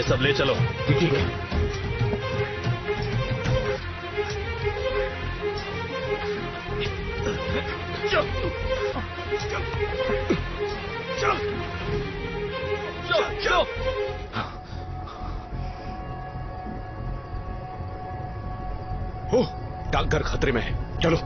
सब ले चलो। ठीक है। चलो चलो चलो चलो। ओ, डाकघर खतरे में है, चलो।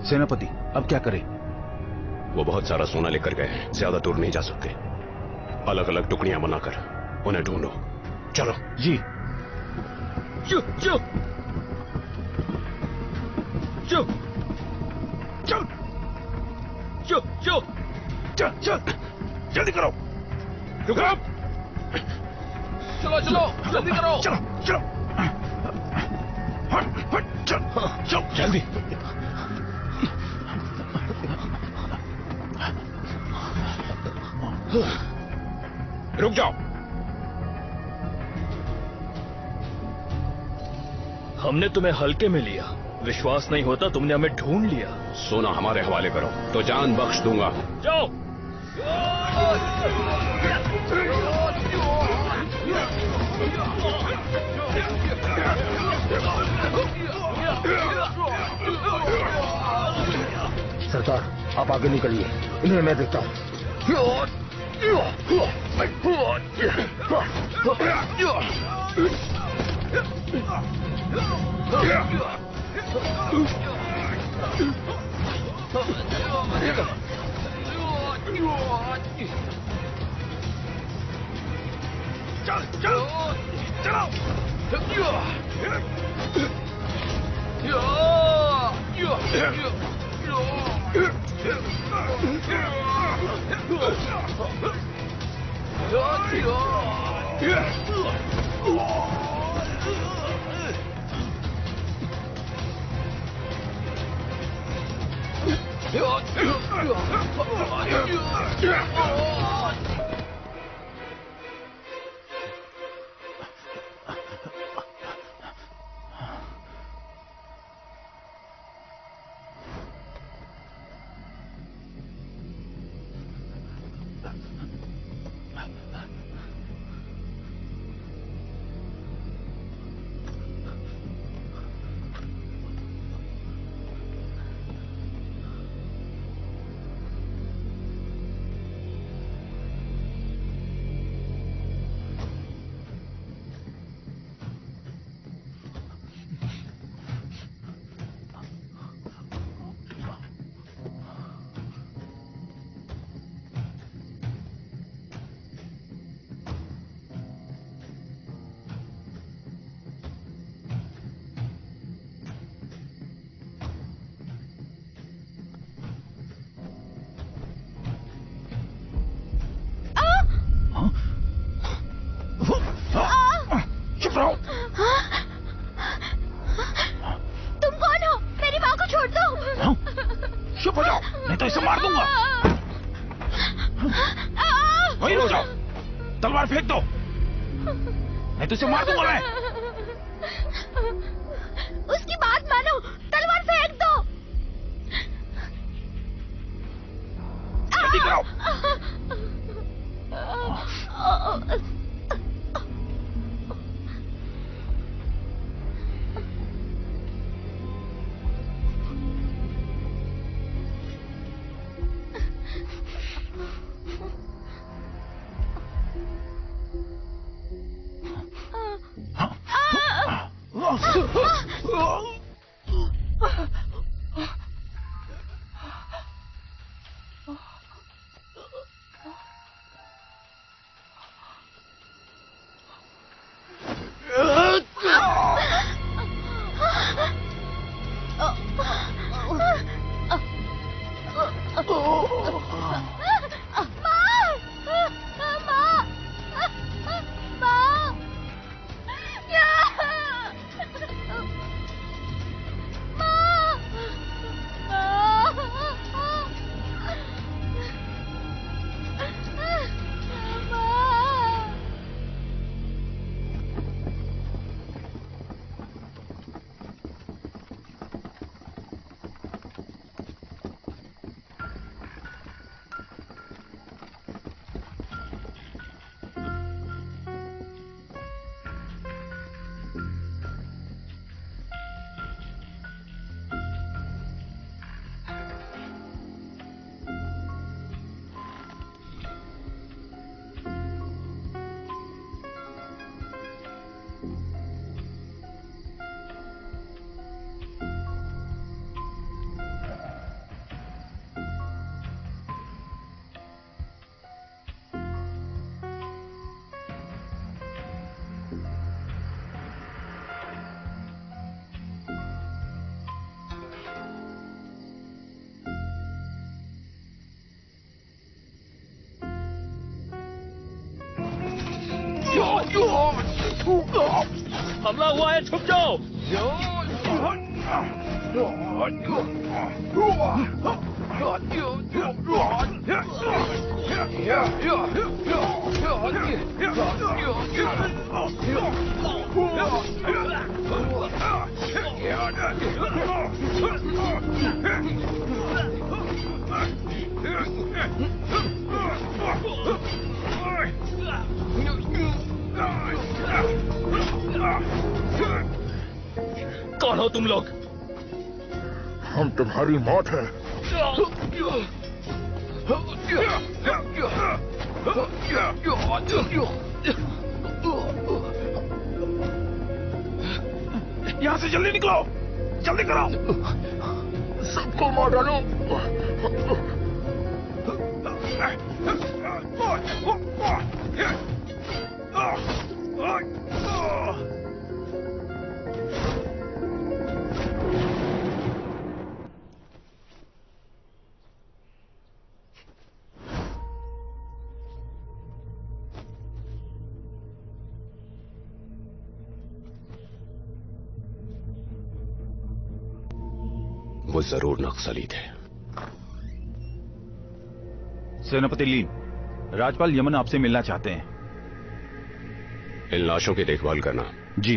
सेनापति, अब क्या करें? वो बहुत सारा सोना लेकर गए हैं, ज्यादा दूर नहीं जा सकते। अलग अलग टुकड़ियां बनाकर उन्हें ढूंढो। चलो। जी। चुप चुप चुप चुप चुप चुप। चल चल, जल्दी करो। रुको। चलो चलो जल्दी करो। चलो चलो। हट हट, चल चल जल्दी। रुक जाओ। हमने तुम्हें हल्के में लिया, विश्वास नहीं होता तुमने हमें ढूंढ लिया। सोना हमारे हवाले करो तो जान बख्श दूंगा। जाओ। सरकार, आप आगे निकलिए, इन्हें मैं देखता हूँ। चल चल चलो। उसकी बात मानो, तलवार फेंक दो। जल्दी करो। हमला हुआ है, छुप जाओ। कौन हो तुम लोग? हम तुम्हारी मौत है। यहां से जल्दी निकलो, जल्दी करो। सबको मार डालो। वो जरूर नक्सली थे। सेनापति लीन, राज्यपाल यमन आपसे मिलना चाहते हैं। इन लाशों की देखभाल करना। जी।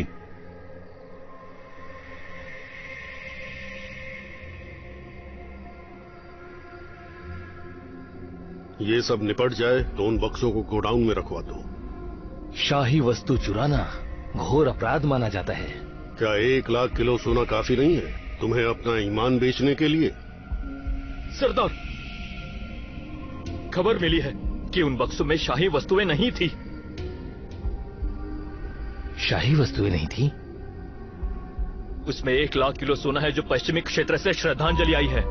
ये सब निपट जाए तो उन बक्सों को गोडाउन में रखवा दो। शाही वस्तु चुराना घोर अपराध माना जाता है। क्या 1 लाख किलो सोना काफी नहीं है तुम्हें अपना ईमान बेचने के लिए? सरदार, खबर मिली है कि उन बक्सों में शाही वस्तुएं नहीं थी। शाही वस्तुएं नहीं थी? उसमें 1 लाख किलो सोना है जो पश्चिमी क्षेत्र से श्रद्धांजलि आई है।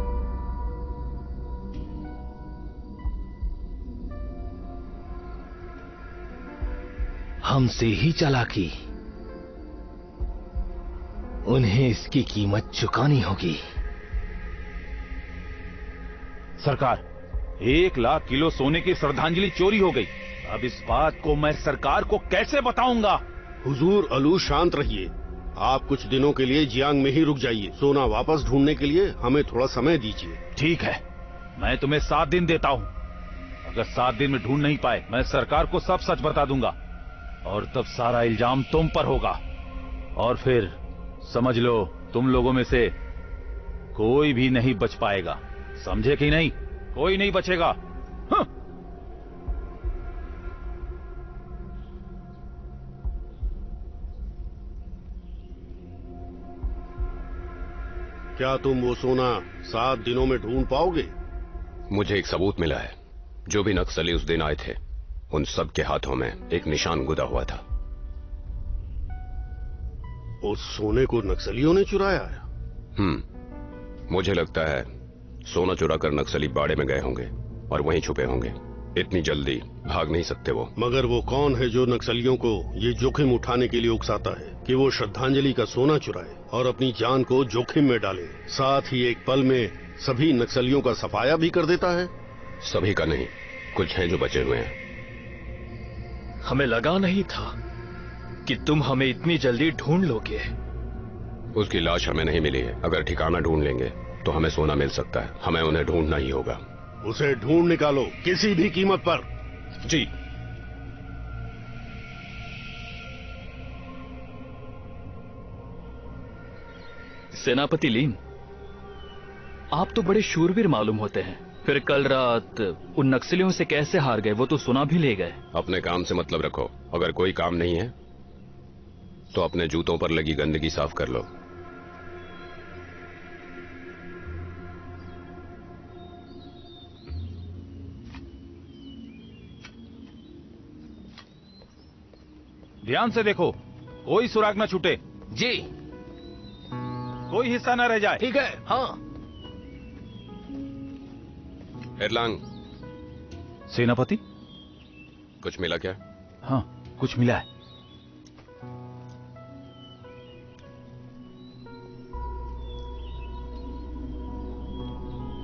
हमसे ही चालाकी। उन्हें इसकी कीमत चुकानी होगी। सरकार, 1 लाख किलो सोने की श्रद्धांजलि चोरी हो गई। अब इस बात को मैं सरकार को कैसे बताऊंगा? हुजूर अलू, शांत रहिए। आप कुछ दिनों के लिए जियांग में ही रुक जाइए। सोना वापस ढूंढने के लिए हमें थोड़ा समय दीजिए। ठीक है, मैं तुम्हें 7 दिन देता हूं। अगर 7 दिन में ढूंढ नहीं पाए, मैं सरकार को सब सच बता दूंगा और तब सारा इल्जाम तुम पर होगा। और फिर समझ लो, तुम लोगों में से कोई भी नहीं बच पाएगा। समझे कि नहीं? कोई नहीं बचेगा। हाँ। क्या तुम वो सोना 7 दिनों में ढूंढ पाओगे? मुझे एक सबूत मिला है। जो भी नक्सली उस दिन आए थे, उन सब के हाथों में एक निशान गुदा हुआ था। उस सोने को नक्सलियों ने चुराया है? मुझे लगता है सोना चुराकर नक्सली बाड़े में गए होंगे और वहीं छुपे होंगे। इतनी जल्दी भाग नहीं सकते वो। मगर वो कौन है जो नक्सलियों को ये जोखिम उठाने के लिए उकसाता है कि वो श्रद्धांजलि का सोना चुराए और अपनी जान को जोखिम में डाले? साथ ही एक पल में सभी नक्सलियों का सफाया भी कर देता है। सभी का नहीं, कुछ हैं जो बचे हुए हैं। हमें लगा नहीं था कि तुम हमें इतनी जल्दी ढूंढ लोगे। उसकी लाश हमें नहीं मिली है। अगर ठिकाना ढूंढ लेंगे तो हमें सोना मिल सकता है। हमें उन्हें ढूंढना ही होगा। उसे ढूंढ निकालो, किसी भी कीमत पर। जी। सेनापति लीन, आप तो बड़े शूरवीर मालूम होते हैं। फिर कल रात उन नक्सलियों से कैसे हार गए? वो तो सुना भी ले गए। अपने काम से मतलब रखो। अगर कोई काम नहीं है तो अपने जूतों पर लगी गंदगी साफ कर लो। ध्यान से देखो, कोई सुराग न छूटे। जी। कोई हिस्सा न रह जाए। ठीक है। हाँ। एरलांग, सेनापति, कुछ मिला क्या? हाँ, कुछ मिला है।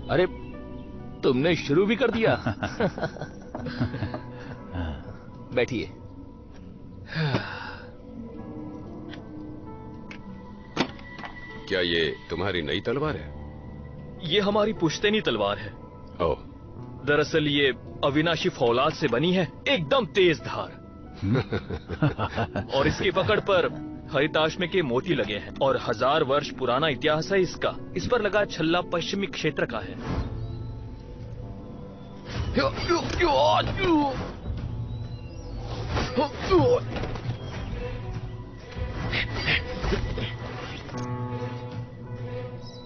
अरे, तुमने शुरू भी कर दिया। बैठिए। क्या ये तुम्हारी नई तलवार है? ये हमारी पुश्तैनी तलवार है। ओह, दरअसल ये अविनाशी फौलाद से बनी है, एकदम तेज धार। और इसकी पकड़ पर हरिताश्म के मोती लगे हैं और 1000 वर्ष पुराना इतिहास है इसका। इस पर लगा छल्ला पश्चिमी क्षेत्र का है।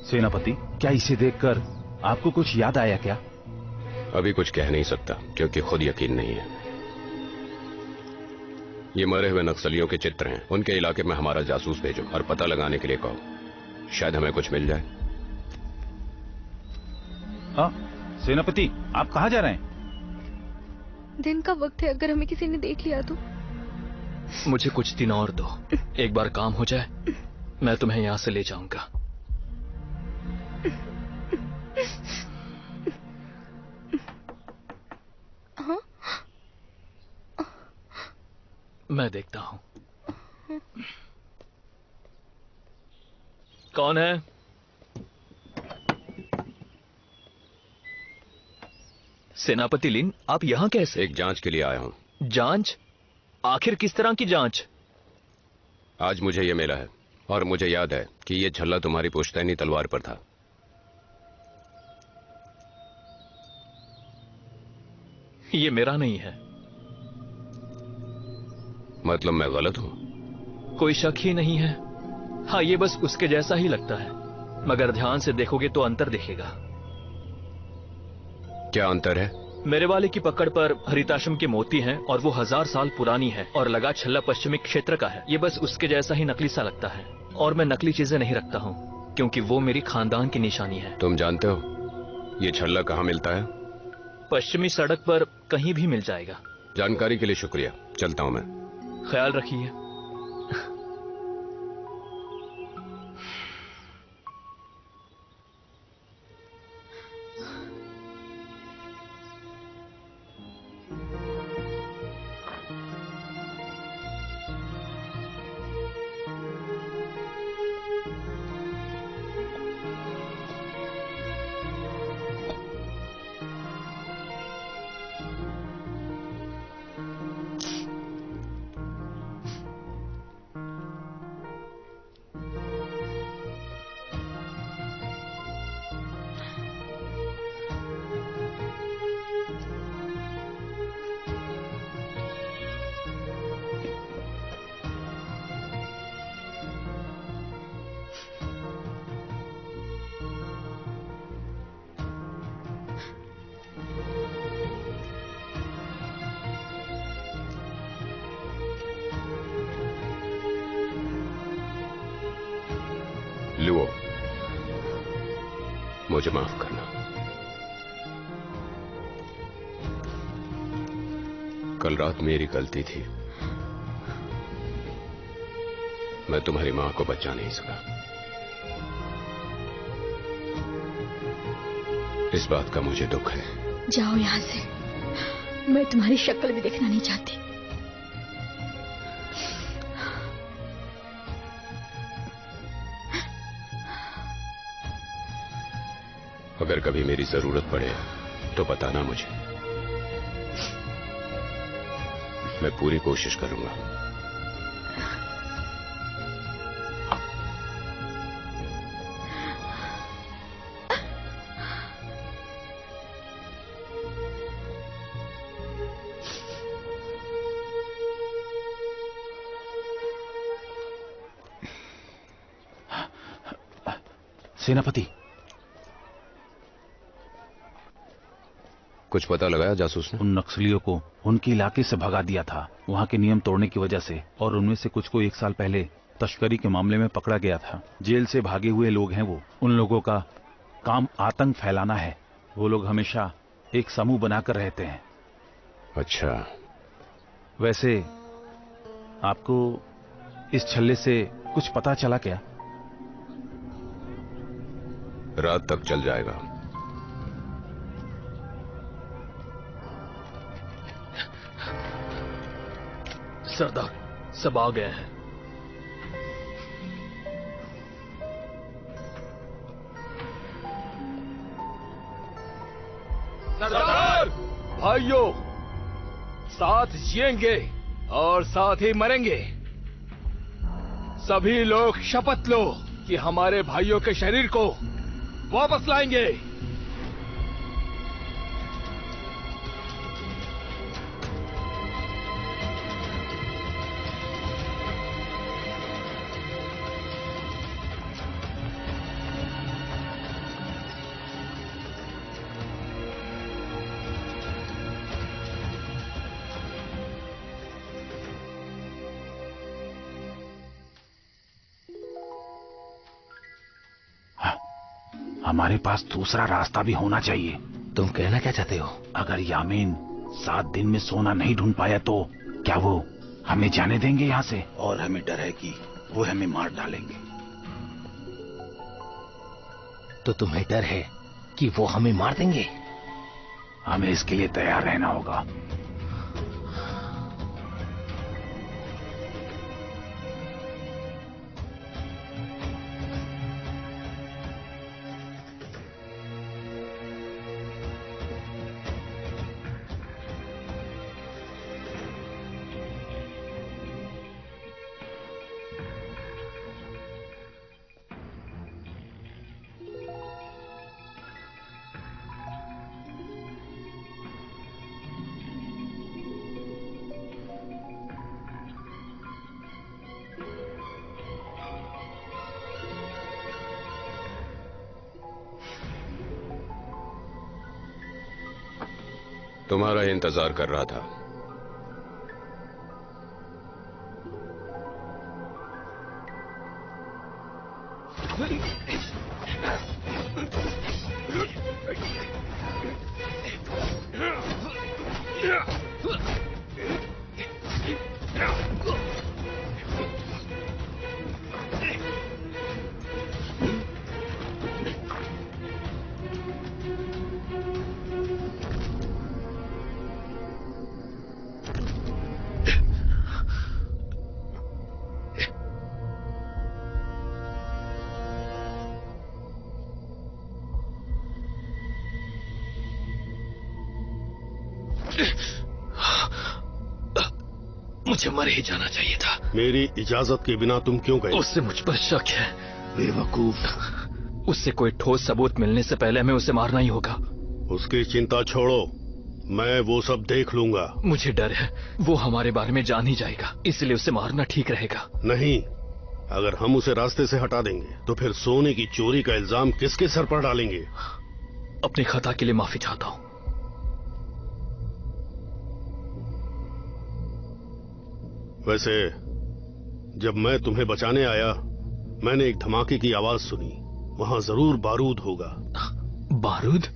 सेनापति, क्या इसे देखकर आपको कुछ याद आया क्या? अभी कुछ कह नहीं सकता क्योंकि खुद यकीन नहीं है। ये मरे हुए नक्सलियों के चित्र हैं। उनके इलाके में हमारा जासूस भेजो और पता लगाने के लिए कहो, शायद हमें कुछ मिल जाए। हाँ सेनापति, आप कहाँ जा रहे हैं? दिन का वक्त है, अगर हमें किसी ने देख लिया तो। मुझे कुछ दिन और दो, एक बार काम हो जाए मैं तुम्हें यहाँ से ले जाऊंगा। हाँ? मैं देखता हूं कौन है। सेनापति लिन, आप यहाँ कैसे? एक जांच के लिए आया हूं। जांच? आखिर किस तरह की जांच? आज मुझे ये मिला है और मुझे याद है कि ये छल्ला तुम्हारी पुश्तैनी तलवार पर था। ये मेरा नहीं है। मतलब मैं गलत हूं? कोई शक ही नहीं है। हाँ, ये बस उसके जैसा ही लगता है, मगर ध्यान से देखोगे तो अंतर दिखेगा। क्या अंतर है? मेरे वाले की पकड़ पर हरिताश्म के मोती हैं और वो 1000 साल पुरानी है और लगा छल्ला पश्चिमी क्षेत्र का है। ये बस उसके जैसा ही नकली सा लगता है और मैं नकली चीजें नहीं रखता हूँ क्योंकि वो मेरी खानदान की निशानी है। तुम जानते हो ये छल्ला कहाँ मिलता है? पश्चिमी सड़क पर कहीं भी मिल जाएगा। जानकारी के लिए शुक्रिया, चलता हूं मैं। ख्याल रखिए। लुओ, मुझे माफ करना। कल रात मेरी गलती थी, मैं तुम्हारी मां को बचा नहीं सका। इस बात का मुझे दुख है। जाओ यहाँ से, मैं तुम्हारी शक्ल भी देखना नहीं चाहती। अगर कभी मेरी जरूरत पड़े तो बताना मुझे, मैं पूरी कोशिश करूंगा। सेनापति, कुछ पता लगाया जासूस ने? उन नक्सलियों को उनके इलाके से भगा दिया था वहां के नियम तोड़ने की वजह से, और उनमें से कुछ को 1 साल पहले तस्करी के मामले में पकड़ा गया था। जेल से भागे हुए लोग हैं वो। उन लोगों का काम आतंक फैलाना है। वो लोग हमेशा एक समूह बनाकर रहते हैं। अच्छा, वैसे आपको इस छल्ले से कुछ पता चला क्या? रात तक चल जाएगा। सरदार, सब आ गए हैं। सरदार भाइयों, साथ जिएंगे और साथ ही मरेंगे। सभी लोग शपथ लो कि हमारे भाइयों के शरीर को वापस लाएंगे। हमारे पास दूसरा रास्ता भी होना चाहिए। तुम कहना क्या चाहते हो? अगर यामीन 7 दिन में सोना नहीं ढूंढ पाया तो क्या वो हमें जाने देंगे यहाँ से? और हमें डर है कि वो हमें मार डालेंगे। तो तुम्हें डर है कि वो हमें मार देंगे? हमें इसके लिए तैयार रहना होगा। तुम्हारा इंतजार कर रहा था। मुझे मर ही जाना चाहिए था। मेरी इजाजत के बिना तुम क्यों गए? उससे मुझ पर शक है। बेवकूफ। उससे कोई ठोस सबूत मिलने से पहले हमें उसे मारना ही होगा। उसकी चिंता छोड़ो, मैं वो सब देख लूंगा। मुझे डर है वो हमारे बारे में जान ही जाएगा, इसलिए उसे मारना ठीक रहेगा। नहीं, अगर हम उसे रास्ते से हटा देंगे तो फिर सोने की चोरी का इल्जाम किसके सर पर डालेंगे? अपनी खता के लिए माफी चाहता हूँ। वैसे जब मैं तुम्हें बचाने आया, मैंने एक धमाके की आवाज सुनी। वहां जरूर बारूद होगा। बारूद?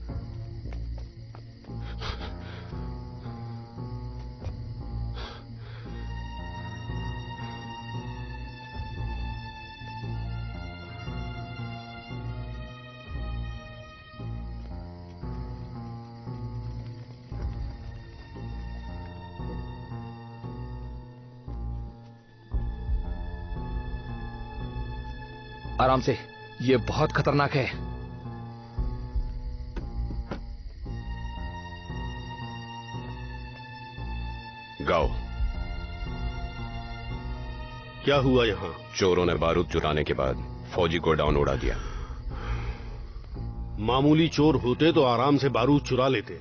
आराम से, ये बहुत खतरनाक है। गाओ, क्या हुआ यहाँ? चोरों ने बारूद चुराने के बाद फौजी गोडाउन उड़ा दिया। मामूली चोर होते तो आराम से बारूद चुरा लेते,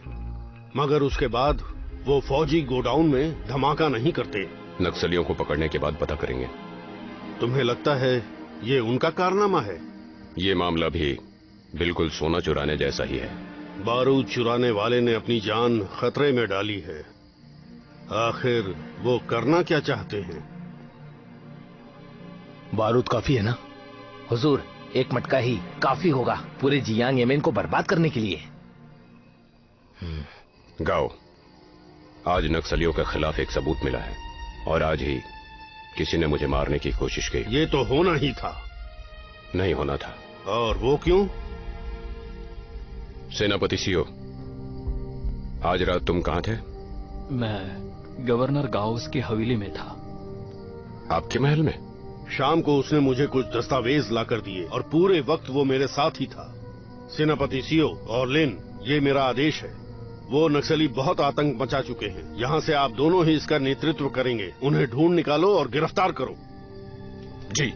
मगर उसके बाद वो फौजी गोडाउन में धमाका नहीं करते। नक्सलियों को पकड़ने के बाद पता करेंगे। तुम्हें लगता है ये उनका कारनामा है? ये मामला भी बिल्कुल सोना चुराने जैसा ही है। बारूद चुराने वाले ने अपनी जान खतरे में डाली है। आखिर वो करना क्या चाहते हैं? बारूद काफी है ना हुजूर? एक मटका ही काफी होगा पूरे जियांग येमेन को बर्बाद करने के लिए। गाओ, आज नक्सलियों के खिलाफ एक सबूत मिला है और आज ही किसी ने मुझे मारने की कोशिश की। ये तो होना ही था। नहीं होना था। और वो क्यों? सेनापति सियो, आज रात तुम कहां थे? मैं गवर्नर गाउस की हवेली में था। आपके महल में? शाम को उसने मुझे कुछ दस्तावेज लाकर दिए और पूरे वक्त वो मेरे साथ ही था। सेनापति सियो और लिन, ये मेरा आदेश है। वो नक्सली बहुत आतंक मचा चुके हैं। यहाँ से आप दोनों ही इसका नेतृत्व करेंगे। उन्हें ढूंढ निकालो और गिरफ्तार करो। जी।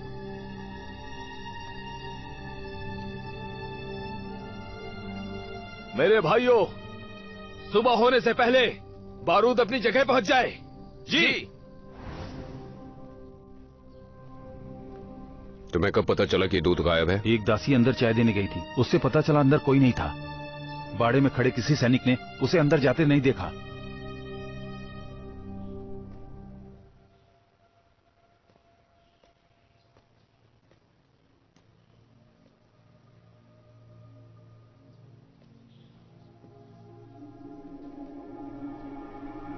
मेरे भाइयों, सुबह होने से पहले बारूद अपनी जगह पहुंच जाए। जी। तुम्हें कब पता चला कि दूध गायब है? एक दासी अंदर चाय देने गई थी, उससे पता चला अंदर कोई नहीं था। बाड़े में खड़े किसी सैनिक ने उसे अंदर जाते नहीं देखा।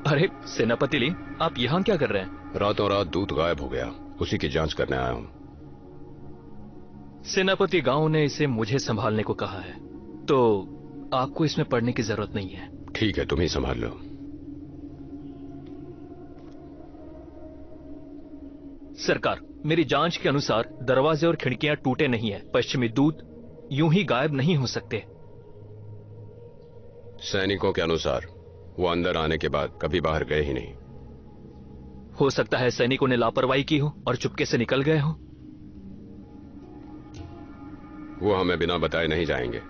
अरे सेनापति ली, आप यहाँ क्या कर रहे हैं? रातों रात दूध गायब हो गया, उसी की जांच करने आया हूँ। सेनापति गांव ने इसे मुझे संभालने को कहा है, तो आपको इसमें पड़ने की जरूरत नहीं है। ठीक है, तुम ही संभाल लो। सरकार, मेरी जांच के अनुसार दरवाजे और खिड़कियां टूटे नहीं है। पश्चिमी दूत यूं ही गायब नहीं हो सकते। सैनिकों के अनुसार वो अंदर आने के बाद कभी बाहर गए ही नहीं। हो सकता है सैनिकों ने लापरवाही की हो और चुपके से निकल गए हो। वो हमें बिना बताए नहीं जाएंगे।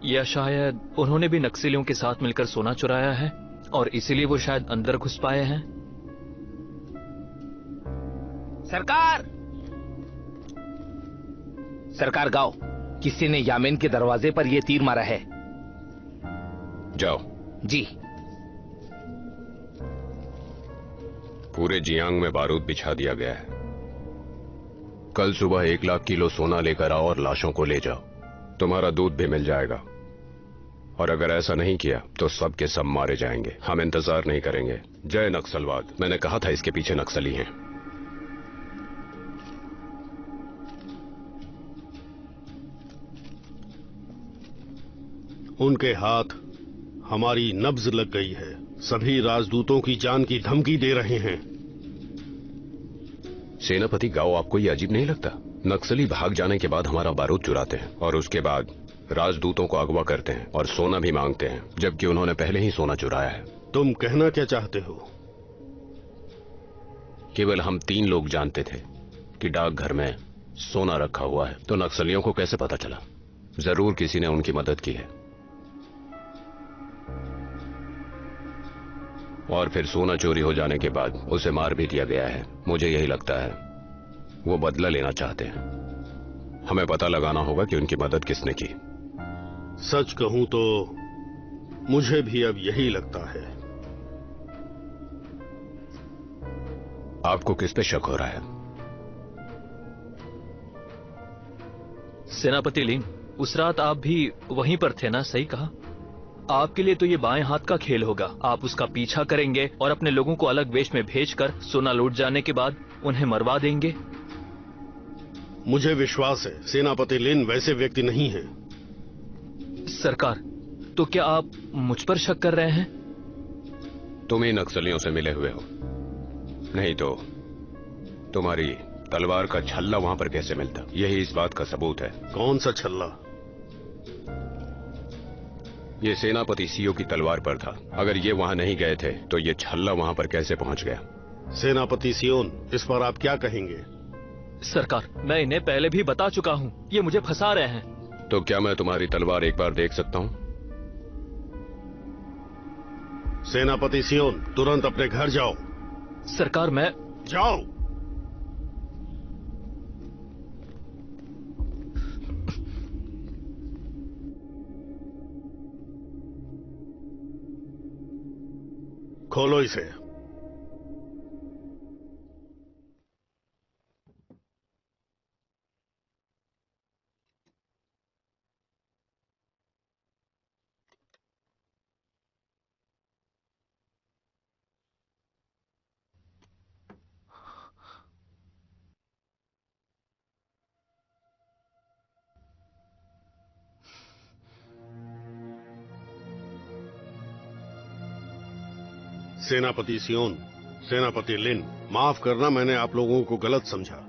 या शायद उन्होंने भी नक्सलियों के साथ मिलकर सोना चुराया है और इसीलिए वो शायद अंदर घुस पाए हैं। सरकार, सरकार गाओ, किसी ने यामेन के दरवाजे पर यह तीर मारा है। जाओ। जी। पूरे जियांग में बारूद बिछा दिया गया है। कल सुबह 1 लाख किलो सोना लेकर आओ और लाशों को ले जाओ। तुम्हारा दूध भी मिल जाएगा। और अगर ऐसा नहीं किया तो सब के सब मारे जाएंगे। हम इंतजार नहीं करेंगे। जय नक्सलवाद। मैंने कहा था इसके पीछे नक्सली हैं। उनके हाथ हमारी नब्ज लग गई है। सभी राजदूतों की जान की धमकी दे रहे हैं। सेनापति गाओ, आपको ये अजीब नहीं लगता? नक्सली भाग जाने के बाद हमारा बारूद चुराते हैं और उसके बाद राजदूतों को अगवा करते हैं और सोना भी मांगते हैं, जबकि उन्होंने पहले ही सोना चुराया है। तुम कहना क्या चाहते हो? केवल हम 3 लोग जानते थे कि डाकघर में सोना रखा हुआ है, तो नक्सलियों को कैसे पता चला? जरूर किसी ने उनकी मदद की है। और फिर सोना चोरी हो जाने के बाद उसे मार भी दिया गया है। मुझे यही लगता है वो बदला लेना चाहते हैं। हमें पता लगाना होगा कि उनकी मदद किसने की। सच कहूं तो मुझे भी अब यही लगता है। आपको किस पे शक हो रहा है? सेनापति लिन, उस रात आप भी वहीं पर थे ना? सही कहा। आपके लिए तो ये बाएं हाथ का खेल होगा। आप उसका पीछा करेंगे और अपने लोगों को अलग वेश में भेजकर सोना लूट जाने के बाद उन्हें मरवा देंगे। मुझे विश्वास है सेनापति लिन वैसे व्यक्ति नहीं है। सरकार, तो क्या आप मुझ पर शक कर रहे हैं? तुम ही नक्सलियों से मिले हुए हो, नहीं तो तुम्हारी तलवार का छल्ला वहां पर कैसे मिलता? यही इस बात का सबूत है। कौन सा छल्ला? ये सेनापति सियो की तलवार पर था। अगर ये वहां नहीं गए थे तो ये छल्ला वहां पर कैसे पहुंच गया? सेनापति सियोन, इस पर आप क्या कहेंगे? सरकार, मैं इन्हें पहले भी बता चुका हूँ, ये मुझे फंसा रहे हैं। तो क्या मैं तुम्हारी तलवार एक बार देख सकता हूँ? सेनापति सियोन, तुरंत अपने घर जाओ। सरकार, मैं... जाओ। खोलो इसे। सेनापति सियोन, सेनापति लिन, माफ करना, मैंने आप लोगों को गलत समझा,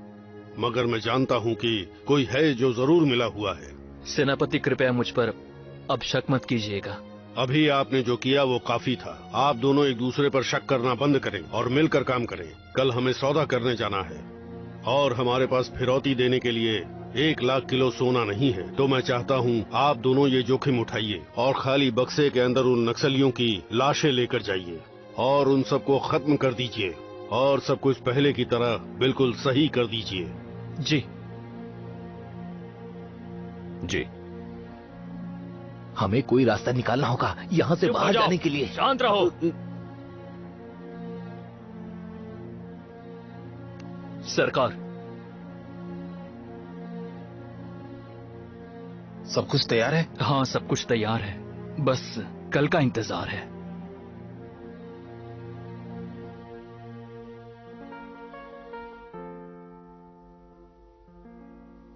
मगर मैं जानता हूँ कि कोई है जो जरूर मिला हुआ है। सेनापति कृपया मुझ पर अब शक मत कीजिएगा। अभी आपने जो किया वो काफी था। आप दोनों एक दूसरे पर शक करना बंद करें और मिलकर काम करें। कल हमें सौदा करने जाना है और हमारे पास फिरौती देने के लिए 1,00,000 किलो सोना नहीं है। तो मैं चाहता हूँ आप दोनों ये जोखिम उठाइए और खाली बक्से के अंदर उन नक्सलियों की लाशें लेकर जाइए और उन सबको खत्म कर दीजिए और सब कुछ पहले की तरह बिल्कुल सही कर दीजिए। जी। जी। हमें कोई रास्ता निकालना होगा यहाँ से चुप हो बाहर जाओ। जाने के लिए। शांत रहो। सरकार, सब कुछ तैयार है? हाँ, सब कुछ तैयार है, बस कल का इंतजार है।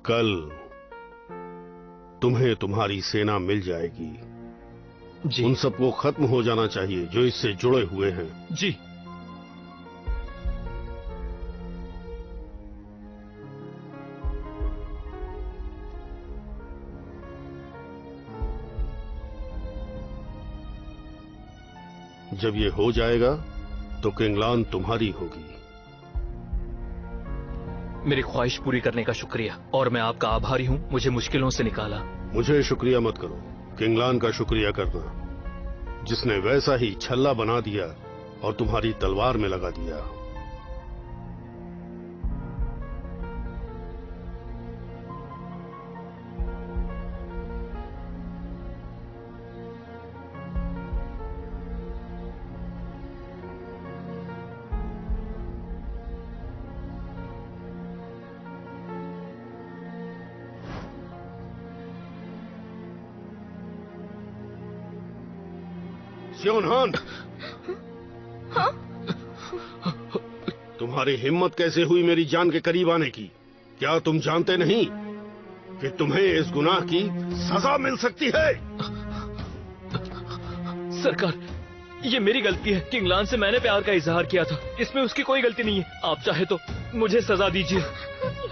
कल तुम्हें तुम्हारी सेना मिल जाएगी। जी। उन सबको खत्म हो जाना चाहिए जो इससे जुड़े हुए हैं। जी। जब ये हो जाएगा तो किंगलान तुम्हारी होगी। मेरी ख्वाहिश पूरी करने का शुक्रिया और मैं आपका आभारी हूँ, मुझे मुश्किलों से निकाला। मुझे शुक्रिया मत करो, किंगलान का शुक्रिया करना, जिसने वैसा ही छल्ला बना दिया और तुम्हारी तलवार में लगा दिया। सियोनहान, तुम्हारी हिम्मत कैसे हुई मेरी जान के करीब आने की? क्या तुम जानते नहीं कि तुम्हें इस गुनाह की सजा मिल सकती है? सरकार, ये मेरी गलती है। किंगलान से मैंने प्यार का इजहार किया था, इसमें उसकी कोई गलती नहीं है। आप चाहे तो मुझे सजा दीजिए।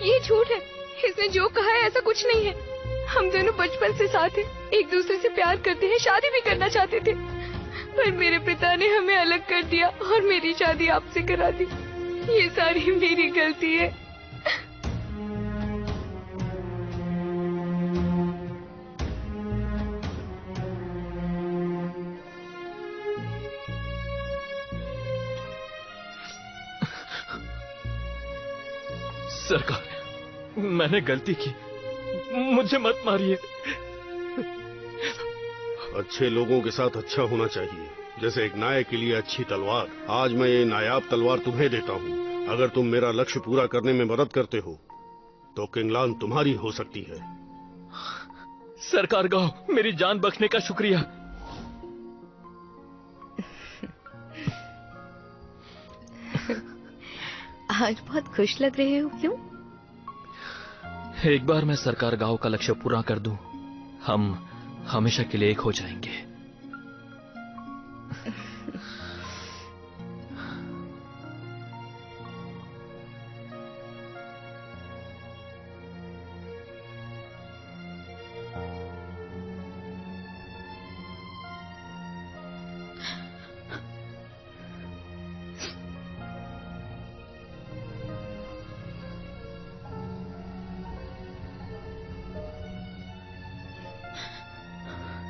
ये झूठ है, इसने जो कहा है ऐसा कुछ नहीं है। हम दोनों बचपन से साथ हैं, एक दूसरे से प्यार करते हैं, शादी भी करना चाहते थे, पर मेरे पिता ने हमें अलग कर दिया और मेरी शादी आपसे करा दी। ये सारी मेरी गलती है। सरकार, मैंने गलती की, मुझे मत मारिए। अच्छे लोगों के साथ अच्छा होना चाहिए, जैसे एक नायक के लिए अच्छी तलवार। आज मैं ये नायाब तलवार तुम्हें देता हूँ। अगर तुम मेरा लक्ष्य पूरा करने में मदद करते हो तो किंगलान तुम्हारी हो सकती है। सरकार गाओ, मेरी जान बख्शने का शुक्रिया। आज बहुत खुश लग रहे हो, क्यों? एक बार मैं सरकार गांव का लक्ष्य पूरा कर दूं, हम हमेशा के लिए एक हो जाएंगे।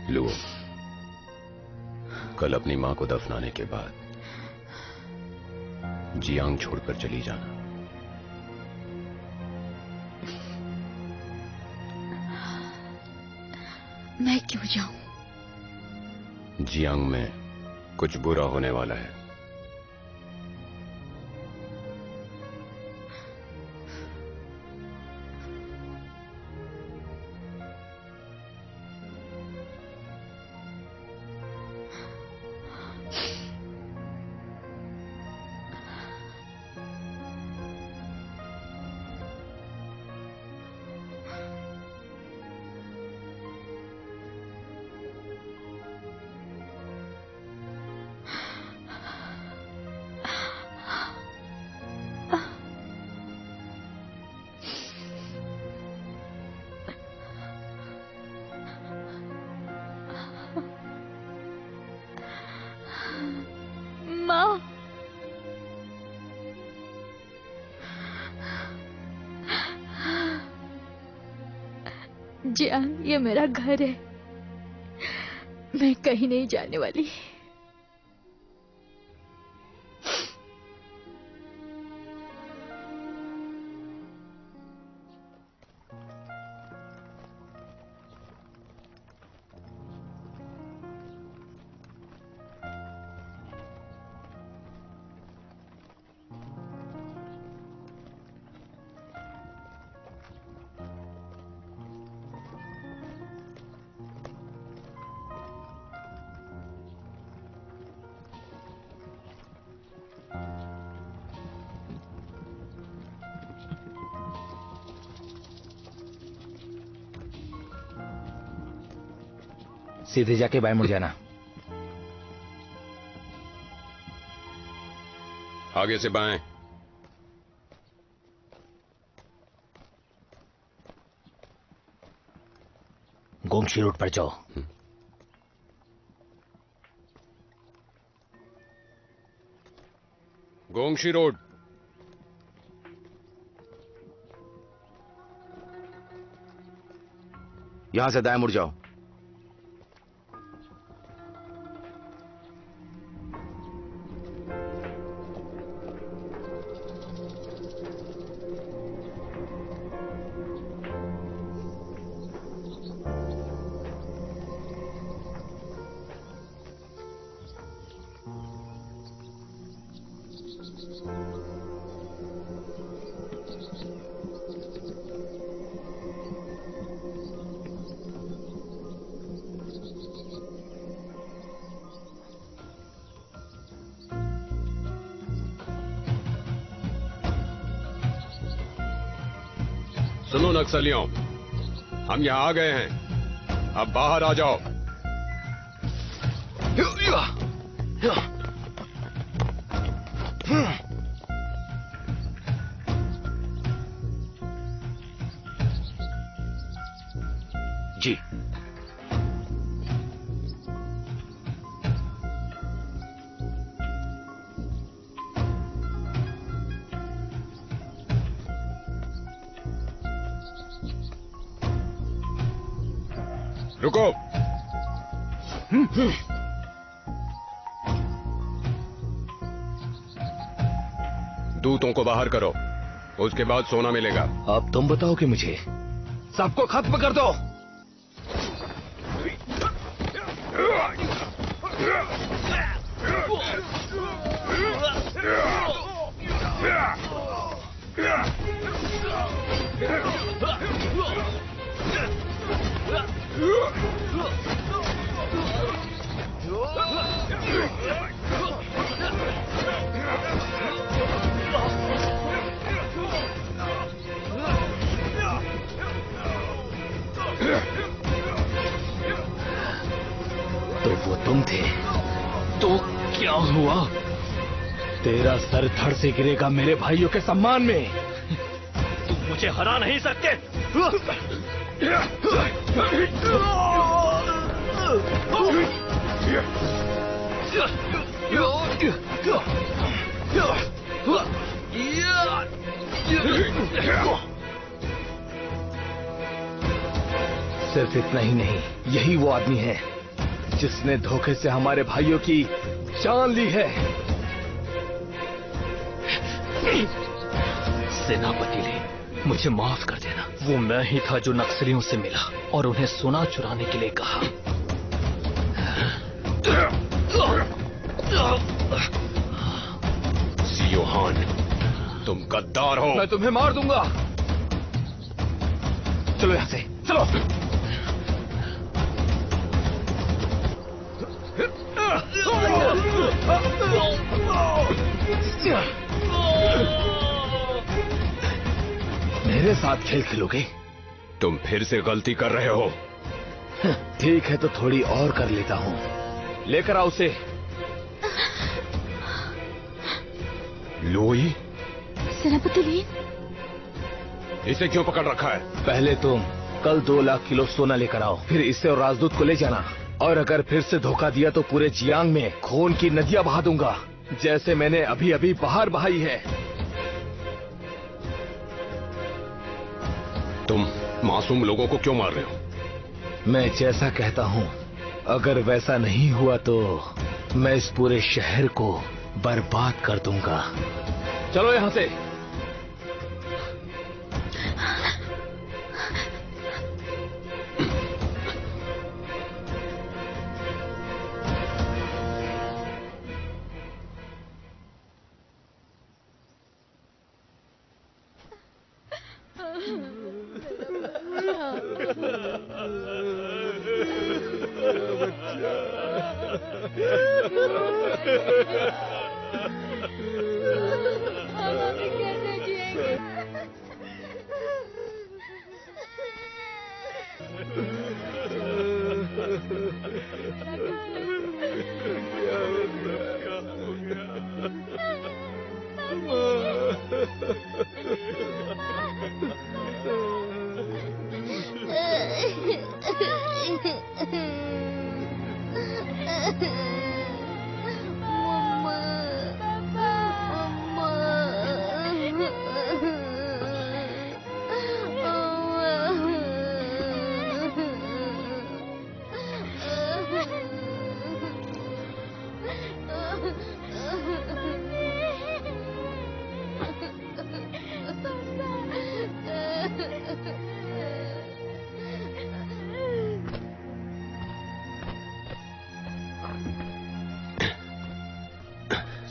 लुओ, कल अपनी मां को दफनाने के बाद जियांग छोड़कर चली जाना। मैं क्यों जाऊं? जियांग में कुछ बुरा होने वाला है। जियांग, ये मेरा घर है। मैं कहीं नहीं जाने वाली। सीधे जाके बाएं मुड़ जाना। आगे से बाएं। गोंगशी रोड पर जाओ। गोंगशी रोड। यहां से दाएं मुड़ जाओ। सुनो नक्सलियों, हम यहां आ गए हैं, अब बाहर आ जाओ। जी। रुको। दूतों को बाहर करो, उसके बाद सोना मिलेगा। अब तुम बताओ कि मुझे सबको खत्म कर दो। तो वो तुम थे। तो क्या हुआ? तेरा सर धड़ से गिरेगा मेरे भाइयों के सम्मान में। तुम मुझे हरा नहीं सकते। सिर्फ इतना ही नहीं, यही वो आदमी है जिसने धोखे से हमारे भाइयों की जान ली है। सेनापति ले, मुझे माफ कर देना। वो मैं ही था जो नक्सलियों से मिला और उन्हें सोना चुराने के लिए कहा। सियोहान, तुम गद्दार हो। मैं तुम्हें मार दूंगा। चलो यहां से, चलो। मेरे साथ खेल खेलोगे? तुम फिर से गलती कर रहे हो। ठीक है तो थोड़ी और कर लेता हूँ। लेकर आओ उसे। लोई, सेनापति लीन, इसे क्यों पकड़ रखा है? पहले तुम कल 2 लाख किलो सोना लेकर आओ, फिर इसे और राजदूत को ले जाना। और अगर फिर से धोखा दिया तो पूरे जियांग में खून की नदियां बहा दूंगा, जैसे मैंने अभी अभी बाहर बहाई है। तुम मासूम लोगों को क्यों मार रहे हो? मैं जैसा कहता हूँ अगर वैसा नहीं हुआ तो मैं इस पूरे शहर को बर्बाद कर दूंगा। चलो यहाँ से। हम अभी कैसे जिएंगे?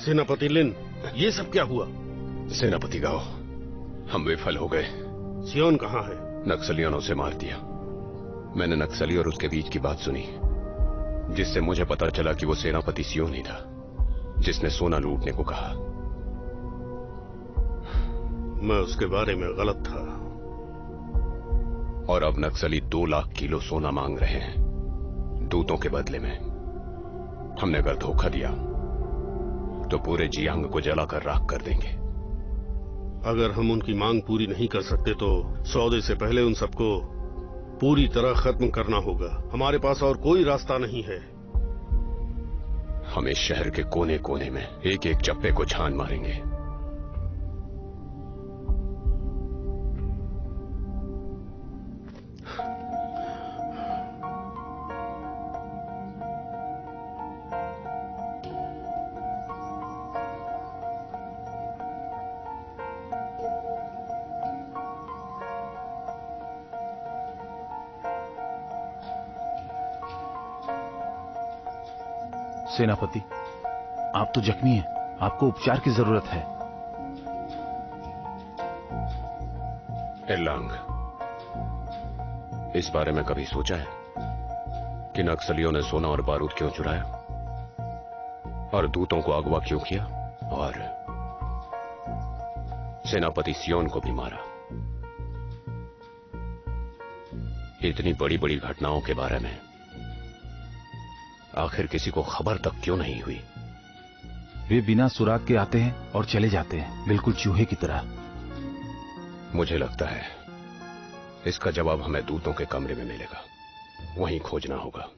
सेनापति लिन, ये सब क्या हुआ? सेनापति गाओ, हम विफल हो गए। सियोन कहाँ है? नक्सलियों ने उसे मार दिया। मैंने नक्सली और उसके बीच की बात सुनी, जिससे मुझे पता चला कि वो सेनापति सियोन ही था जिसने सोना लूटने को कहा। मैं उसके बारे में गलत था। और अब नक्सली 2 लाख किलो सोना मांग रहे हैं दूतों के बदले में। हमने अगर धोखा दिया तो पूरे जियांग को जलाकर राख कर देंगे। अगर हम उनकी मांग पूरी नहीं कर सकते तो सौदे से पहले उन सबको पूरी तरह खत्म करना होगा। हमारे पास और कोई रास्ता नहीं है। हम इस शहर के कोने कोने में एक एक चप्पे को छान मारेंगे। सेनापति, आप तो जख्मी हैं, आपको उपचार की जरूरत है। एरलांग, इस बारे में कभी सोचा है कि नक्सलियों ने सोना और बारूद क्यों चुराया और दूतों को अगवा क्यों किया और सेनापति सियोन को भी मारा? इतनी बड़ी बड़ी घटनाओं के बारे में आखिर किसी को खबर तक क्यों नहीं हुई? वे बिना सुराग के आते हैं और चले जाते हैं, बिल्कुल चूहे की तरह। मुझे लगता है इसका जवाब हमें दूतों के कमरे में मिलेगा, वहीं खोजना होगा।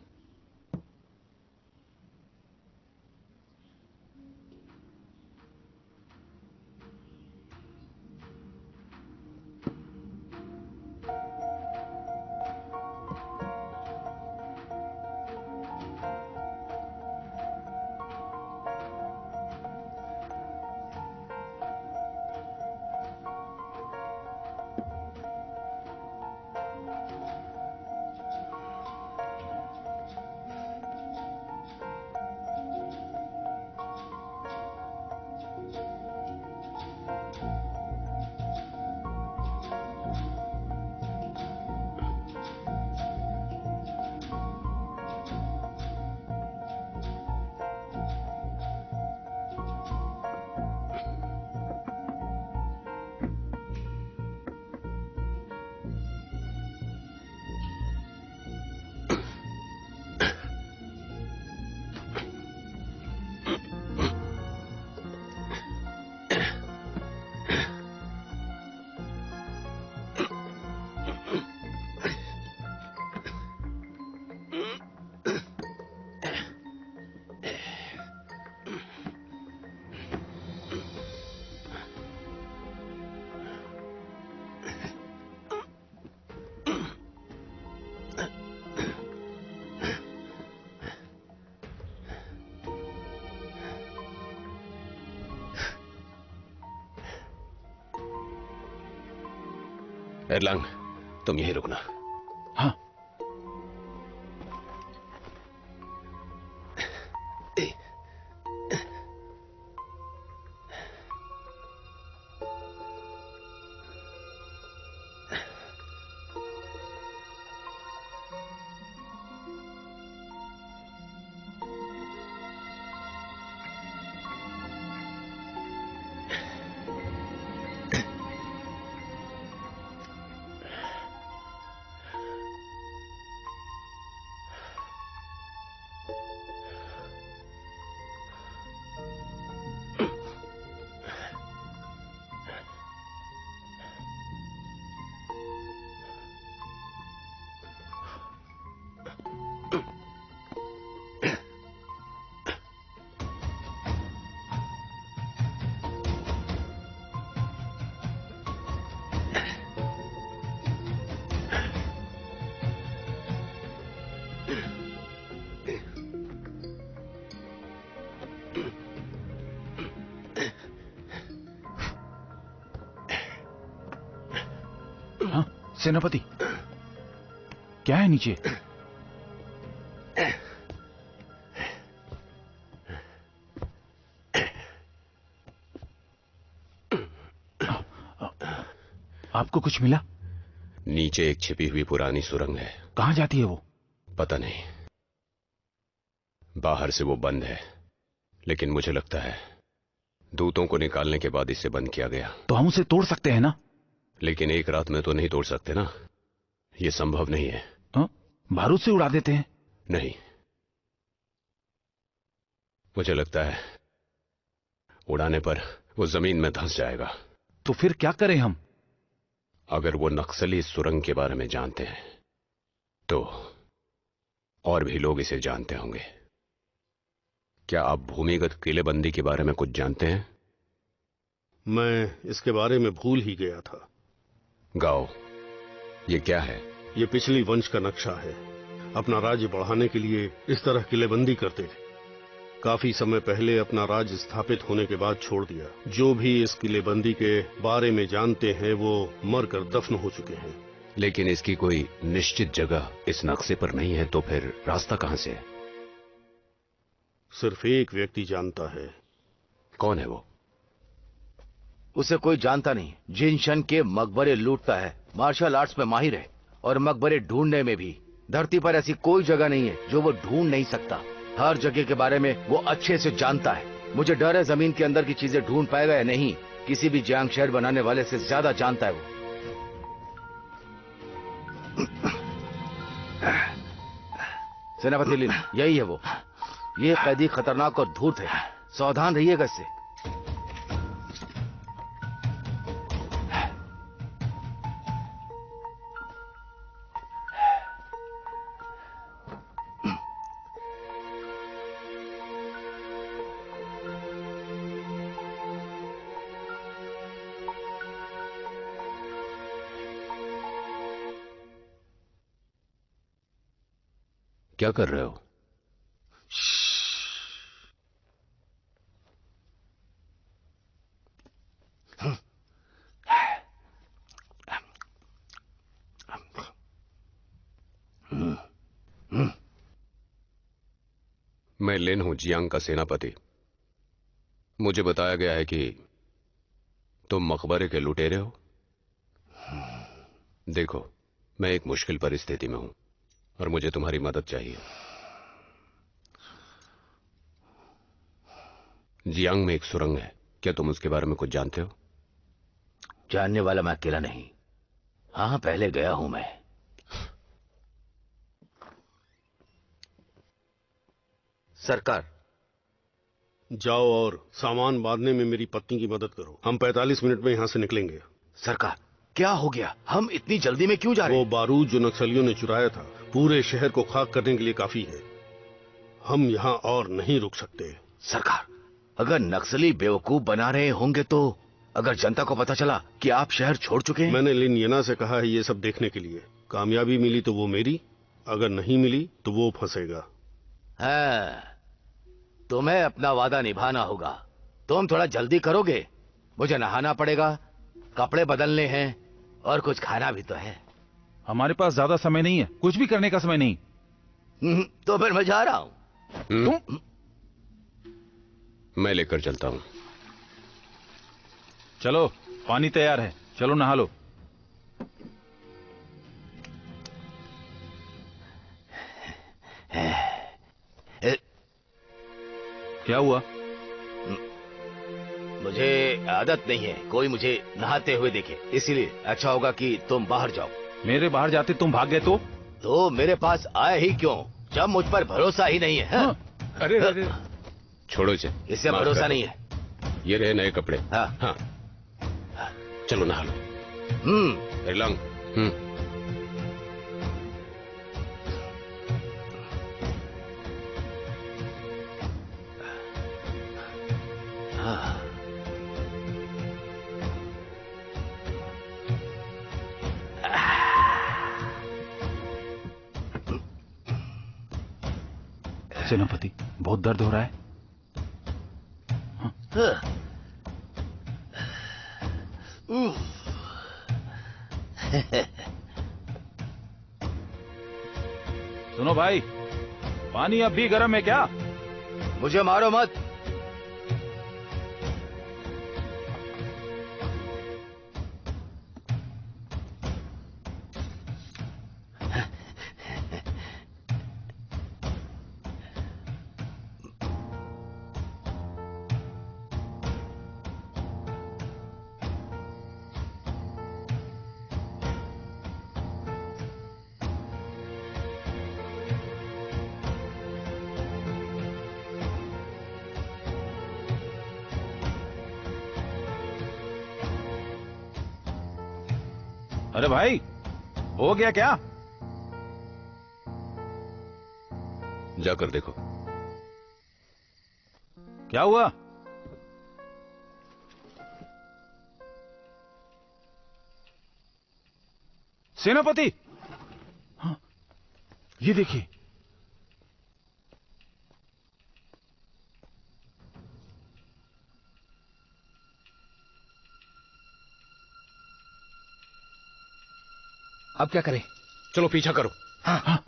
एरलांग, तुम यहीं रुकना। हाँ। सेनापति, क्या है नीचे? आपको कुछ मिला? नीचे एक छिपी हुई पुरानी सुरंग है। कहां जाती है वो? पता नहीं, बाहर से वो बंद है, लेकिन मुझे लगता है दूतों को निकालने के बाद इसे बंद किया गया। तो हम उसे तोड़ सकते हैं ना? लेकिन एक रात में तो नहीं तोड़ सकते ना, ये संभव नहीं है। बारूद से उड़ा देते हैं? नहीं, मुझे लगता है उड़ाने पर वो जमीन में धंस जाएगा। तो फिर क्या करें हम? अगर वो नक्सली इस सुरंग के बारे में जानते हैं तो और भी लोग इसे जानते होंगे। क्या आप भूमिगत किलेबंदी के बारे में कुछ जानते हैं? मैं इसके बारे में भूल ही गया था। गाओ, ये क्या है? ये पिछली वंश का नक्शा है। अपना राज्य बढ़ाने के लिए इस तरह किलेबंदी करते थे। काफी समय पहले अपना राज्य स्थापित होने के बाद छोड़ दिया। जो भी इस किलेबंदी के बारे में जानते हैं वो मरकर दफन हो चुके हैं। लेकिन इसकी कोई निश्चित जगह इस नक्शे पर नहीं है, तो फिर रास्ता कहां से है? सिर्फ एक व्यक्ति जानता है। कौन है वो? उसे कोई जानता नहीं। जिनशन के मकबरे लूटता है, मार्शल आर्ट्स में माहिर है, और मकबरे ढूंढने में भी। धरती पर ऐसी कोई जगह नहीं है जो वो ढूंढ नहीं सकता। हर जगह के बारे में वो अच्छे से जानता है। मुझे डर है जमीन के अंदर की चीजें ढूंढ पाएगा या नहीं। किसी भी जियांग शहर बनाने वाले से ज्यादा जानता है वो। सेनापति लिन, यही है वो। ये कैदी खतरनाक और धूर्त है, सावधान रहिएगा इससे। क्या कर रहे हो? मैं लिन हूं, जियांग का सेनापति। मुझे बताया गया है कि तुम मकबरे के लुटेरे हो। देखो, मैं एक मुश्किल परिस्थिति में हूं और मुझे तुम्हारी मदद चाहिए। जियांग में एक सुरंग है, क्या तुम उसके बारे में कुछ जानते हो? जानने वाला मैं अकेला नहीं। हाँ, पहले गया हूं मैं। सरकार, जाओ और सामान बांधने में मेरी पत्नी की मदद करो। हम 45 मिनट में यहां से निकलेंगे। सरकार, क्या हो गया? हम इतनी जल्दी में क्यों जा रहे हैं? वो बारूद जो नक्सलियों ने चुराया था पूरे शहर को खाक करने के लिए काफी है। हम यहाँ और नहीं रुक सकते। सरकार, अगर नक्सली बेवकूफ बना रहे होंगे तो अगर जनता को पता चला कि आप शहर छोड़ चुके हैं? मैंने लिन येना से कहा है ये सब देखने के लिए। कामयाबी मिली तो वो मेरी, अगर नहीं मिली तो वो फंसेगा। हाँ, तुम्हें अपना वादा निभाना होगा। तुम थोड़ा जल्दी करोगे? मुझे नहाना पड़ेगा, कपड़े बदलने हैं और कुछ खाना भी तो है। हमारे पास ज्यादा समय नहीं है, कुछ भी करने का समय नहीं। तो फिर मैं जा रहा हूं। तुम मैं लेकर चलता हूं। चलो, पानी तैयार है, चलो नहा लो। क्या हुआ? मुझे आदत नहीं है कोई मुझे नहाते हुए देखे, इसीलिए अच्छा होगा कि तुम बाहर जाओ। मेरे बाहर जाते तुम भाग गए तो मेरे पास आए ही क्यों जब मुझ पर भरोसा ही नहीं है? हाँ? अरे अरे छोड़ो इसे, इससे माफ भरोसा कर दो। नहीं है। ये रहे नए कपड़े। हाँ। हाँ, चलो नहा लो। एरलांग, हाँ। सेनापति, बहुत दर्द हो रहा है। सुनो भाई, पानी अब भी गर्म है क्या? मुझे मारो मत। अरे भाई, हो गया क्या? जाकर देखो। क्या हुआ? सेनापति, हाँ, ये देखिए। अब क्या करें? चलो पीछा करो। हाँ। हाँ।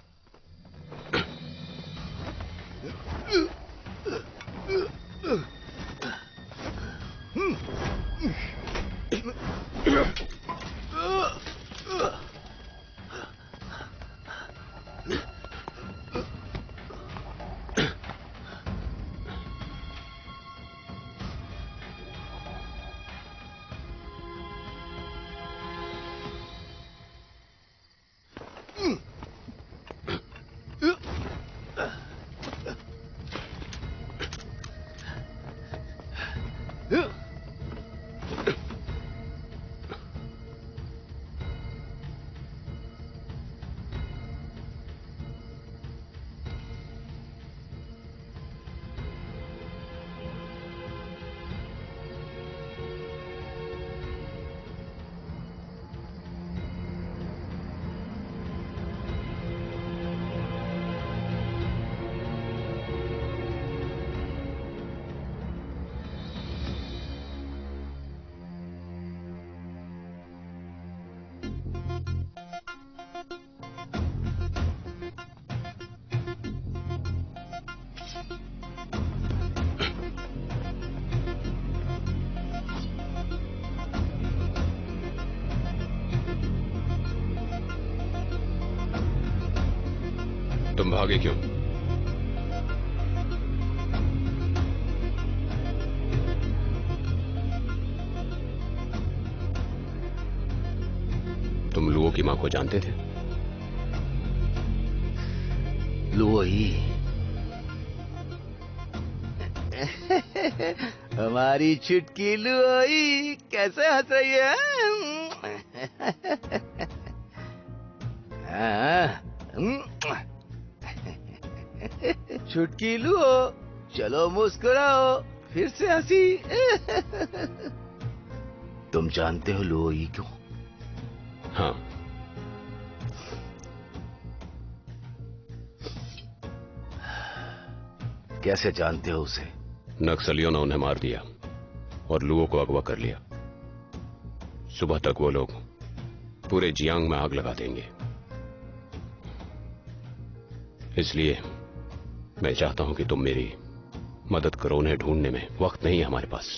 तुम भागे क्यों? तुम लुओ की मां को जानते थे? लुओई हमारी छुटकी लुओई कैसे हंस रही है? छुटकी लुओ, चलो मुस्कुराओ, फिर से हंसी। तुम जानते हो लुओई क्यों? हाँ। कैसे जानते हो उसे? नक्सलियों ने उन्हें मार दिया और लुओ को अगवा कर लिया। सुबह तक वो लोग पूरे जियांग में आग लगा देंगे। इसलिए मैं चाहता हूं कि तुम मेरी मदद करो। उन्हें ढूंढने में वक्त नहीं है हमारे पास।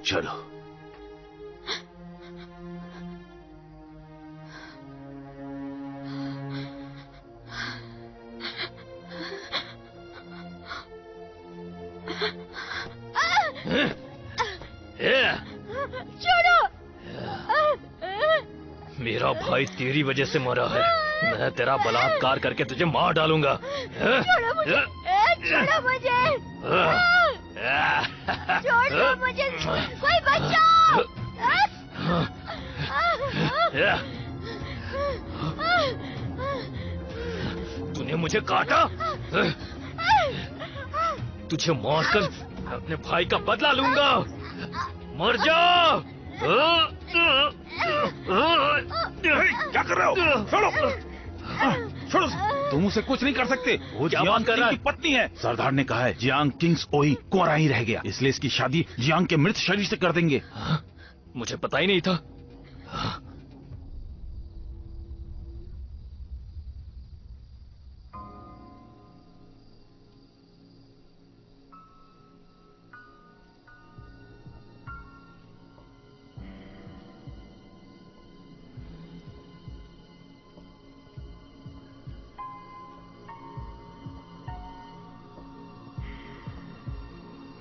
चलो। छोड़ो। मेरा भाई तेरी वजह से मरा है। मैं तेरा बलात्कार करके तुझे मार डालूंगा। छोड़ो मुझे। छोड़ो मुझे। छोड़ दो मुझे। कोई बचाओ। तूने मुझे काटा। तुझे मारकर अपने भाई का बदला लूंगा। मर जा। क्या कर रहे हो? छोड़ो, छोड़ो। तुम उसे कुछ नहीं कर सकते। वो क्या जियांग बात कर किंग रहा की है? पत्नी है। सरदार ने कहा है जियांग किंग्स ओही कुंवारा ही रह गया, इसलिए इसकी शादी जियांग के मृत शरीर से कर देंगे। मुझे पता ही नहीं था।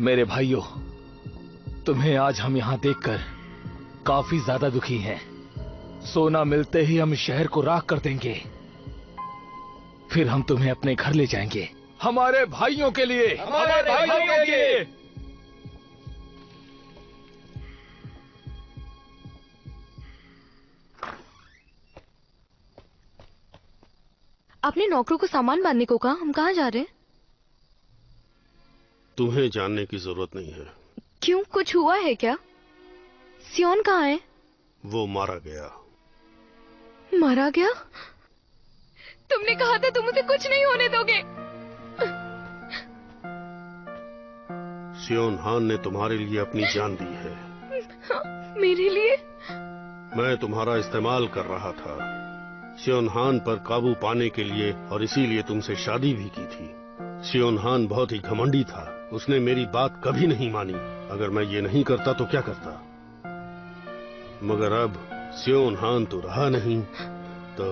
मेरे भाइयों, तुम्हें आज हम यहां देखकर काफी ज्यादा दुखी हैं। सोना मिलते ही हम शहर को राख कर देंगे, फिर हम तुम्हें अपने घर ले जाएंगे। हमारे भाइयों के लिए, हमारे भाइयों के लिए। आपने नौकरों को सामान बांधने को कहा। हम कहाँ जा रहे हैं? तुम्हें जानने की जरूरत नहीं है। क्यों, कुछ हुआ है क्या? सियोन कहाँ है? वो मारा गया। मारा गया? तुमने कहा था तुम उसे कुछ नहीं होने दोगे। सियोन हान ने तुम्हारे लिए अपनी जान दी है। मेरे लिए? मैं तुम्हारा इस्तेमाल कर रहा था सियोन हान पर काबू पाने के लिए, और इसीलिए तुमसे शादी भी की थी। सियोन हान बहुत ही घमंडी था। उसने मेरी बात कभी नहीं मानी। अगर मैं ये नहीं करता तो क्या करता? मगर अब सियोन हान तो रहा नहीं, तो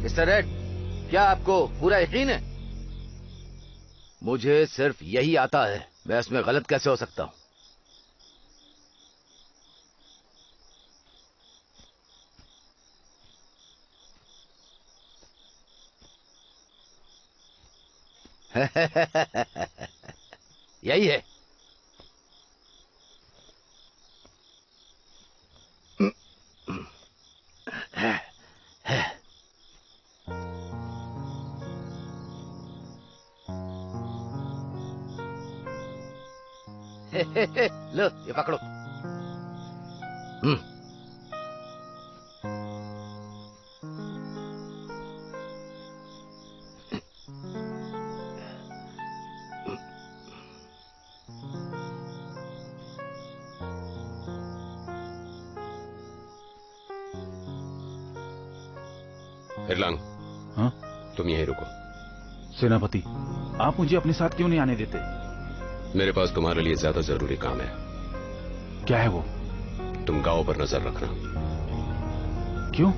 मिस्टर रेड, क्या आपको पूरा यकीन है? मुझे सिर्फ यही आता है। मैं इसमें गलत कैसे हो सकता हूं? यही है। लो, ये पकड़ो। हिरलांग, हाँ? तुम यहीं रुको। सेनापति, आप मुझे अपने साथ क्यों नहीं आने देते? मेरे पास तुम्हारे लिए ज्यादा जरूरी काम है। क्या है वो? तुम गांव पर नजर रखना। क्यों?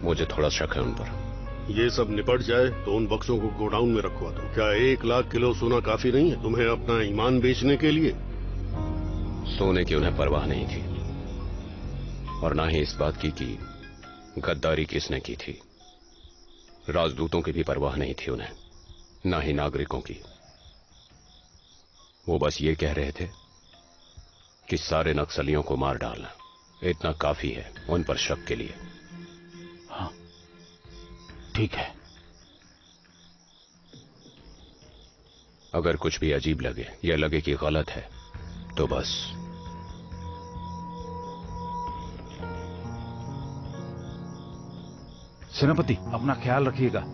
मुझे थोड़ा शक है उन पर। ये सब निपट जाए तो उन बक्सों को गोडाउन में रखवा दो। क्या 1 लाख किलो सोना काफी नहीं है तुम्हें अपना ईमान बेचने के लिए? सोने की उन्हें परवाह नहीं थी और ना ही इस बात की कि गद्दारी किसने की थी। राजदूतों की भी परवाह नहीं थी उन्हें, ना ही नागरिकों की। वो बस ये कह रहे थे कि सारे नक्सलियों को मार डालना इतना काफी है उन पर शक के लिए। हाँ, ठीक है। अगर कुछ भी अजीब लगे या लगे कि गलत है तो बस सेनापति, अपना ख्याल रखिएगा।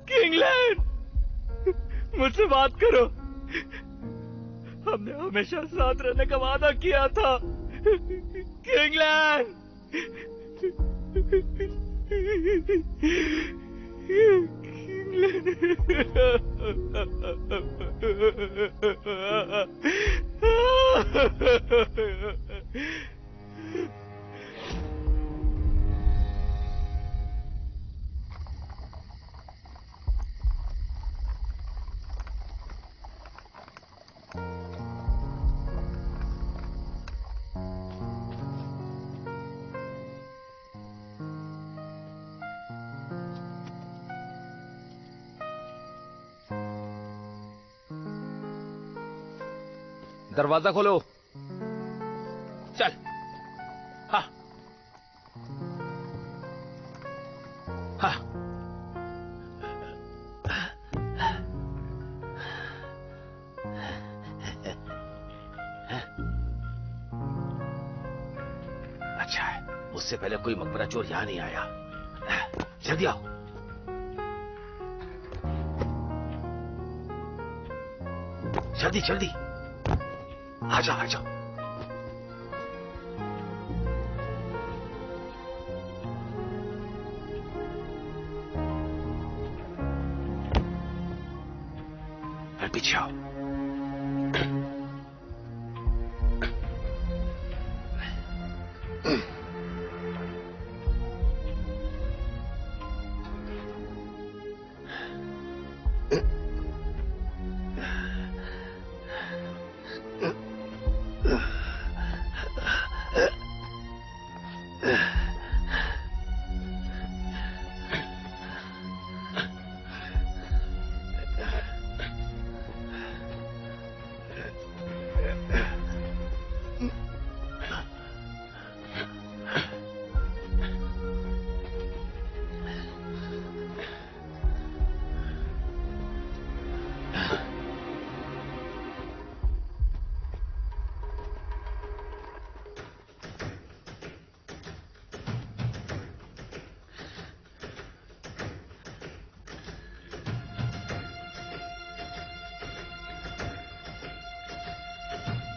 किंगलैंड, मुझसे बात करो। हमने हमेशा साथ रहने का वादा किया था। किंगलैंड, दरवाजा खोलो। चल। हाँ हाँ। अच्छा है, उससे पहले कोई मकबरा चोर यहां नहीं आया। जल्दी आओ। जल्दी जल्दी आजा आजा। पीछे आओ।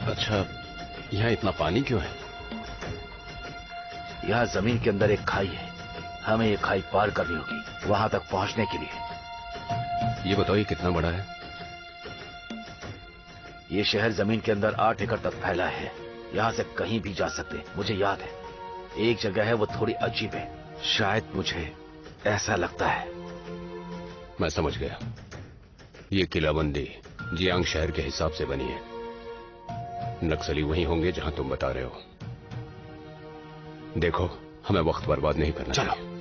अच्छा, यहाँ इतना पानी क्यों है? यहाँ जमीन के अंदर एक खाई है, हमें ये खाई पार करनी होगी वहां तक पहुंचने के लिए। ये बताओ, ये कितना बड़ा है? ये शहर जमीन के अंदर 8 एकड़ तक फैला है। यहाँ से कहीं भी जा सकते। मुझे याद है, एक जगह है वो थोड़ी अजीब है, शायद मुझे ऐसा लगता है। मैं समझ गया, ये किलाबंदी जियांग शहर के हिसाब से बनी है। नक्सली वहीं होंगे जहां तुम बता रहे हो। देखो, हमें वक्त बर्बाद नहीं करना चाहिए।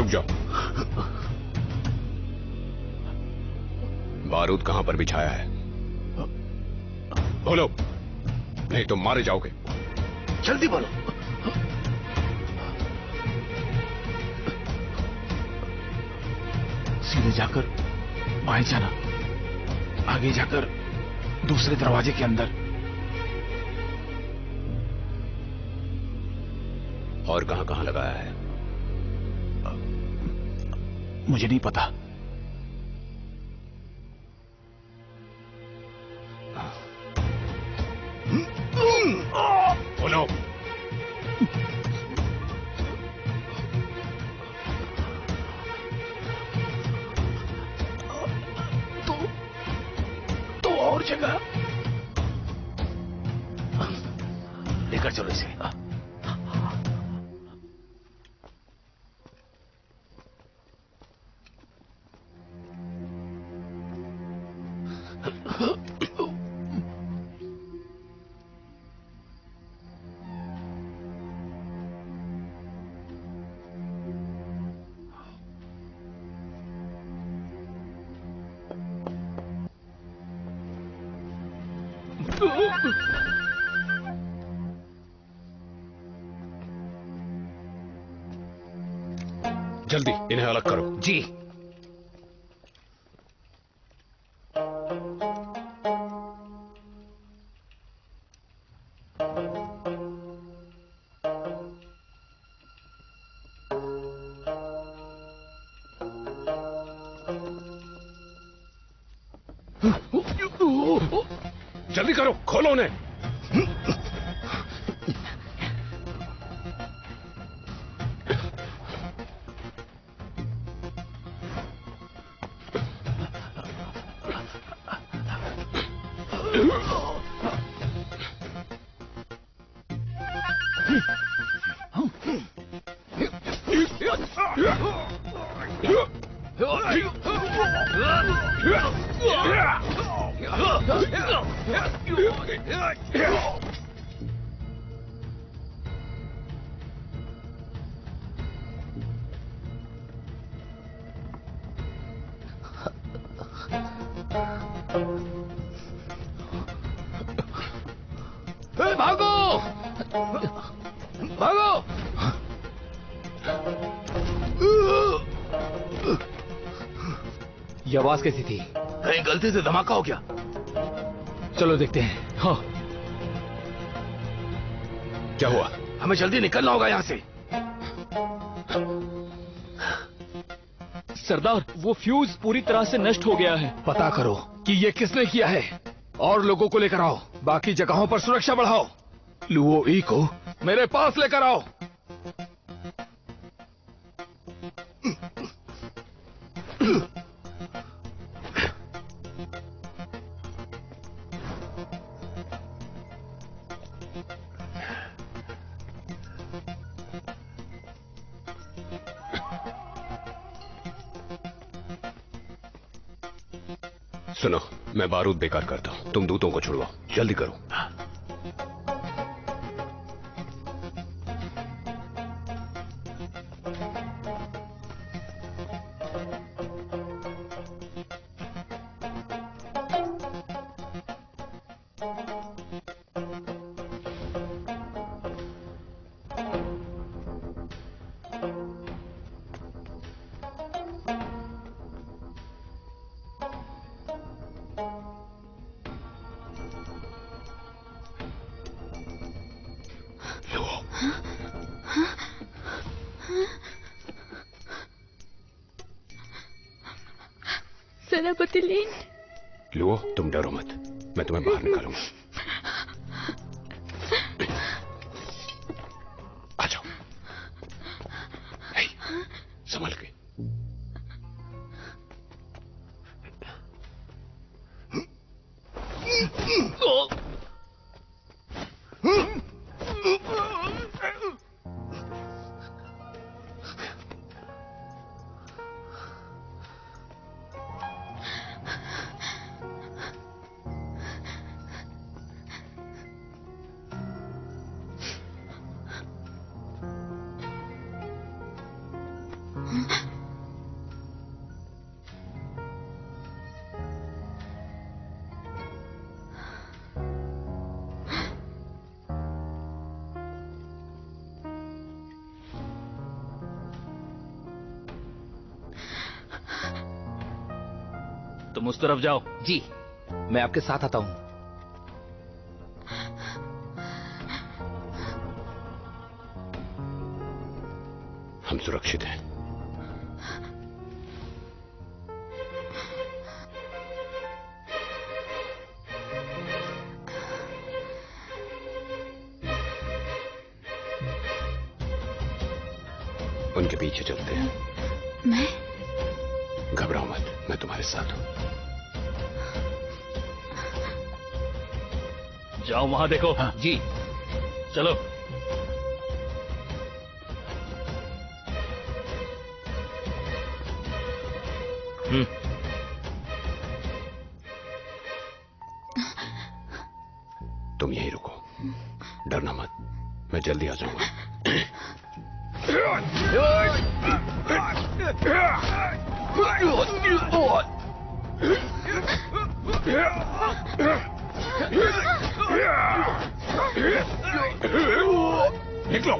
रुक जाओ। बारूद कहां पर बिछाया है? बोलो, नहीं तो मारे जाओगे। जल्दी बोलो। सीधे जाकर बाएं जाना, आगे जाकर दूसरे दरवाजे के अंदर। और कहां कहां लगाया है? मुझे नहीं पता। बोलो। तो और जगह लेकर चलो इसे। जल्दी इन्हें अलग करो। जी। जल्दी करो, खोलो उन्हें। भागो भागो। ये आवाज कैसी थी? कहीं गलती से धमाका हो गया? चलो देखते हैं। हाँ। क्या हुआ? हमें जल्दी निकलना होगा यहाँ से। सरदार, वो फ्यूज पूरी तरह से नष्ट हो गया है। पता करो कि ये किसने किया है और लोगों को लेकर आओ। बाकी जगहों पर सुरक्षा बढ़ाओ। लुओ ई को मेरे पास लेकर आओ। सुनो, मैं बारूद बेकार करता हूं, तुम दूतों को छुड़वाओ। जल्दी करो। सेनापति लीन। लुओ, तुम डरो मत, मैं तुम्हें बाहर निकालूंगा। आ जाओ। संभल के। तुम उस तरफ जाओ। जी, मैं आपके साथ आता हूं। हम सुरक्षित हैं। उनके पीछे चलते हैं। मैं? घबराओ मत, मैं तुम्हारे साथ हूं। जाओ वहां देखो। हाँ, जी। चलो। तुम यहीं रुको, डरना मत, मैं जल्दी आ जाऊंगा। निकलो।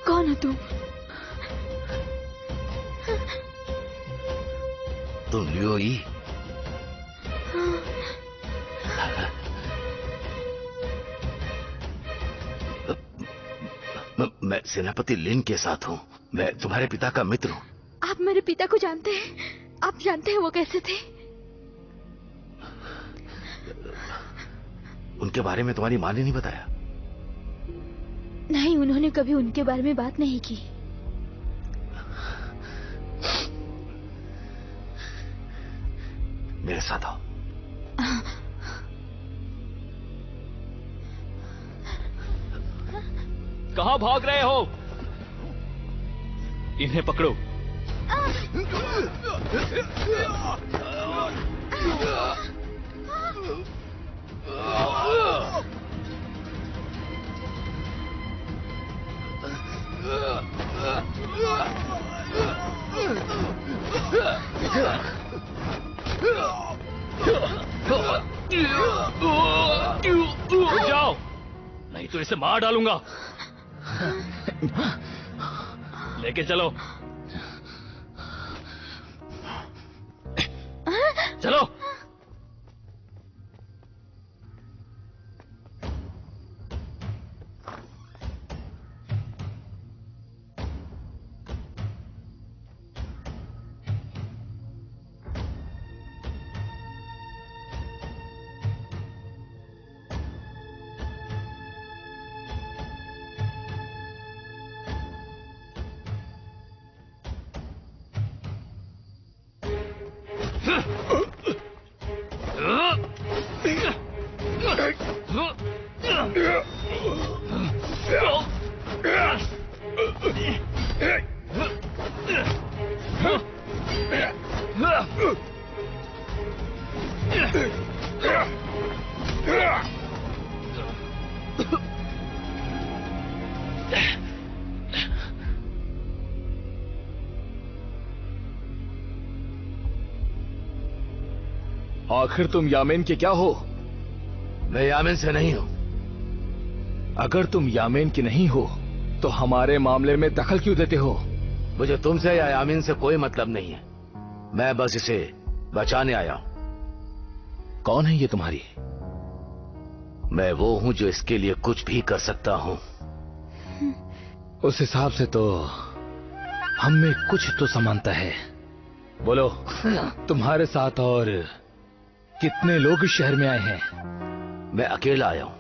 कौन हो तुम? तुम लियो ही? मैं सेनापति लिन के साथ हूँ। मैं तुम्हारे पिता का मित्र हूँ। आप मेरे पिता को जानते हैं? आप जानते हैं वो कैसे थे? उनके बारे में तुम्हारी माँ ने नहीं बताया? नहीं, उन्होंने कभी उनके बारे में बात नहीं की। मेरे साथ आओ। कहां भाग रहे हो? इन्हें पकड़ो। रुक जाओ, नहीं तो इसे मार डालूंगा। लेके चलो। चलो। आखिर तुम यामेन के क्या हो? मैं यामेन से नहीं हूं। अगर तुम यामेन की नहीं हो तो हमारे मामले में दखल क्यों देते हो? मुझे तुमसे या यामीन से कोई मतलब नहीं है। मैं बस इसे बचाने आया हूं। कौन है ये तुम्हारी? मैं वो हूं जो इसके लिए कुछ भी कर सकता हूं। उस हिसाब से तो हम में कुछ तो समानता है। बोलो, तुम्हारे साथ और कितने लोग इस शहर में आए हैं? मैं अकेला आया हूं।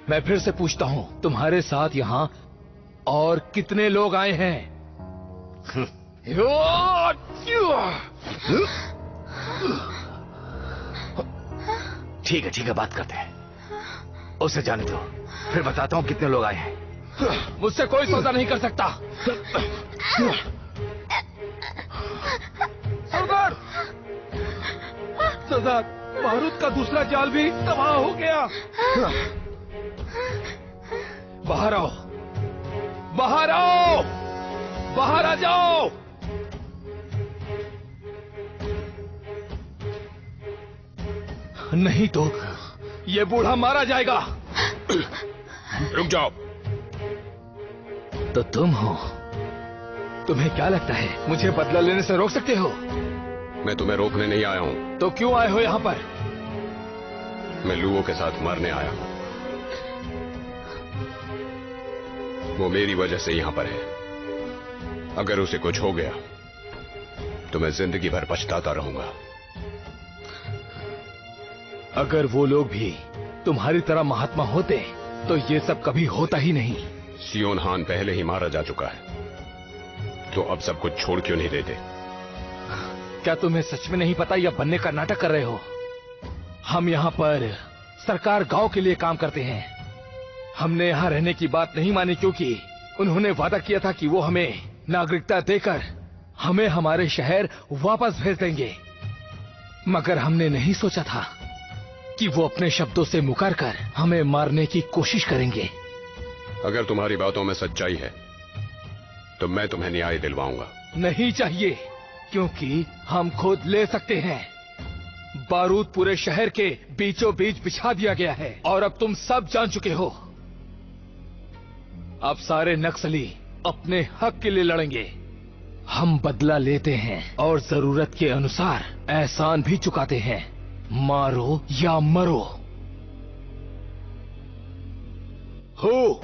मैं फिर से पूछता हूं, तुम्हारे साथ यहां और कितने लोग आए हैं? ठीक है, बात करते हैं। उसे जाने दो, फिर बताता हूं कितने लोग आए हैं। मुझसे कोई सौदा नहीं कर सकता। सरदार, बारूद का दूसरा जाल भी तबाह हो गया। बाहर आओ, बाहर आओ, बाहर आ जाओ। नहीं तो ये बूढ़ा मारा जाएगा। रुक जाओ। तो तुम हो? तुम्हें क्या लगता है मुझे बदला लेने से रोक सकते हो? मैं तुम्हें रोकने नहीं आया हूं। तो क्यों आए हो यहाँ पर? मैं लुओ के साथ मरने आया हूं। वो मेरी वजह से यहाँ पर है। अगर उसे कुछ हो गया तो मैं जिंदगी भर पछताता रहूंगा। अगर वो लोग भी तुम्हारी तरह महात्मा होते तो ये सब कभी होता ही नहीं। सियोन हान पहले ही मारा जा चुका है, तो अब सब कुछ छोड़ क्यों नहीं देते? क्या तुम्हें सच में नहीं पता या बनने का नाटक कर रहे हो? हम यहाँ पर सरकार गांव के लिए काम करते हैं। हमने यहाँ रहने की बात नहीं मानी क्योंकि उन्होंने वादा किया था कि वो हमें नागरिकता देकर हमें हमारे शहर वापस भेज देंगे, मगर हमने नहीं सोचा था कि वो अपने शब्दों से मुकर कर हमें मारने की कोशिश करेंगे। अगर तुम्हारी बातों में सच्चाई है तो मैं तुम्हें न्याय दिलवाऊंगा। नहीं चाहिए, क्योंकि हम खुद ले सकते हैं। बारूद पूरे शहर के बीचों बीच बिछा दिया गया है और अब तुम सब जान चुके हो। अब सारे नक्सली अपने हक के लिए लड़ेंगे। हम बदला लेते हैं और जरूरत के अनुसार एहसान भी चुकाते हैं। मारो या मरो। हो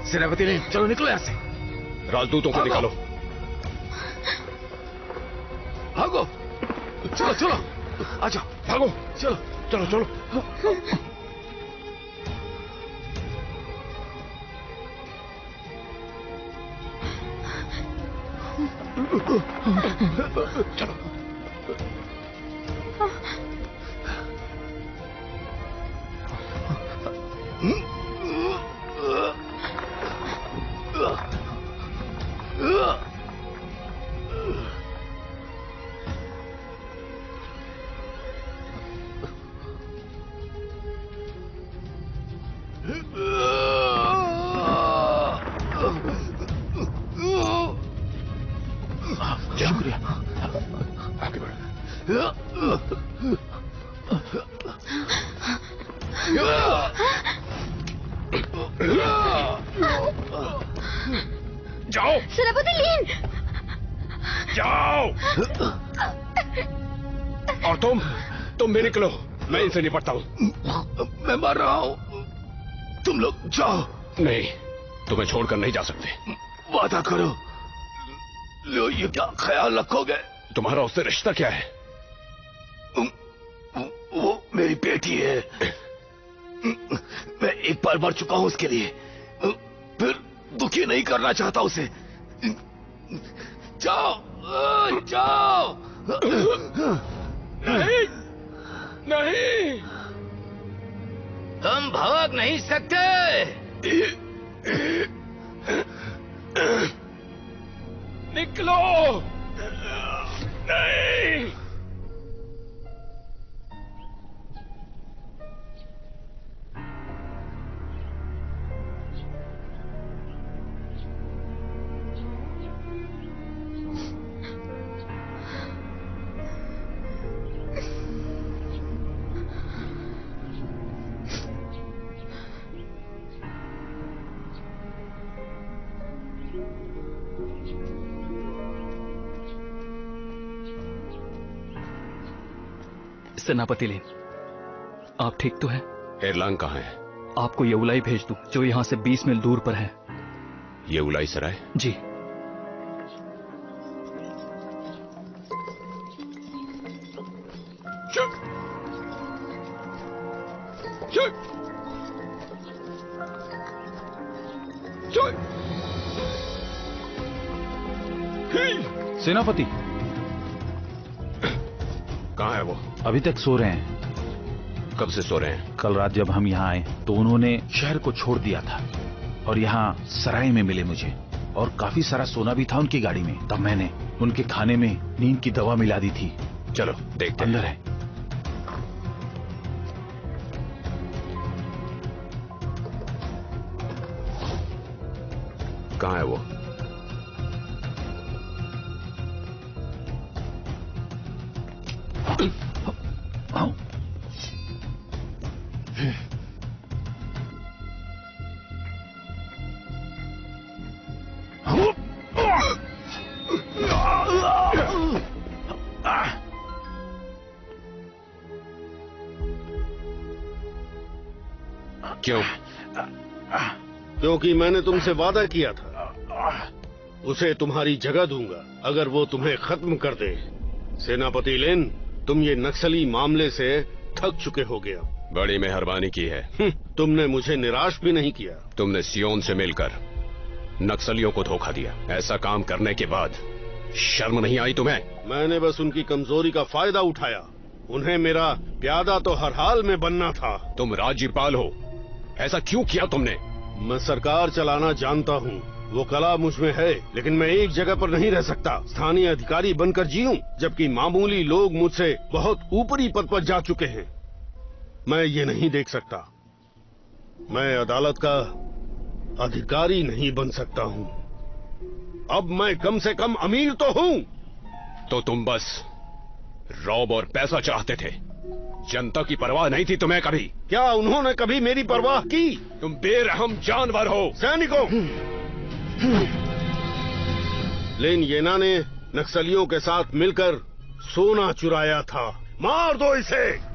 सेनापति ने, चलो निकलो यहाँ से। राजदूतों को निकालो। भागो, चलो चलो, आ जाओ, भागो, चलो चलो चलो। चलो। शुक्रिया। आगे बढ़ो। जाओ सेनापति लीन, जाओ। और तुम भी निकलो, मैं इनसे निपटता हूँ। मैं मर रहा हूँ, तुम लोग जाओ। नहीं, तुम्हें छोड़कर नहीं जा सकते। वादा करो, लो ये क्या ख्याल रखोगे? तुम्हारा उससे रिश्ता क्या है? वो मेरी बेटी है। मैं एक बार मर चुका हूं उसके लिए, फिर दुखी नहीं करना चाहता उसे। जाओ जाओ। नहीं, नहीं, हम भाग नहीं सकते। निकलो। नहीं। सेनापति लेन, आप ठीक तो हैं? एरलांग कहाँ है? आपको ये उलाई भेज दूं, जो यहाँ से 20 मील दूर पर है। ये उलाई सराय? जी। सेनापति कहाँ है वो? अभी तक सो रहे हैं। कब से सो रहे हैं? कल रात जब हम यहाँ आए तो उन्होंने शहर को छोड़ दिया था और यहाँ सराय में मिले मुझे, और काफी सारा सोना भी था उनकी गाड़ी में। तब मैंने उनके खाने में नींद की दवा मिला दी थी। चलो देखते अंदर है। कहाँ है वो? क्यों? क्योंकि मैंने तुमसे वादा किया था उसे तुम्हारी जगह दूंगा अगर वो तुम्हें खत्म कर दे। सेनापति लेन, तुम ये नक्सली मामले से थक चुके हो गया। बड़ी मेहरबानी की है। तुमने मुझे निराश भी नहीं किया। तुमने सियोन से मिलकर नक्सलियों को धोखा दिया। ऐसा काम करने के बाद शर्म नहीं आई तुम्हें? मैंने बस उनकी कमजोरी का फायदा उठाया। उन्हें मेरा प्यादा तो हर हाल में बनना था। तुम राज्यपाल हो, ऐसा क्यों किया तुमने? मैं सरकार चलाना जानता हूँ, वो कला मुझ में है, लेकिन मैं एक जगह पर नहीं रह सकता। स्थानीय अधिकारी बनकर जीऊं, जबकि मामूली लोग मुझसे बहुत ऊपरी पद पर जा चुके हैं। मैं ये नहीं देख सकता। मैं अदालत का अधिकारी नहीं बन सकता हूँ। अब मैं कम से कम अमीर तो हूँ। तो तुम बस रौब और पैसा चाहते थे, जनता की परवाह नहीं थी तुम्हें कभी? क्या उन्होंने कभी मेरी परवाह की? तुम बेरहम जानवर हो। सैनिकों, लेन येना ने नक्सलियों के साथ मिलकर सोना चुराया था। मार दो इसे।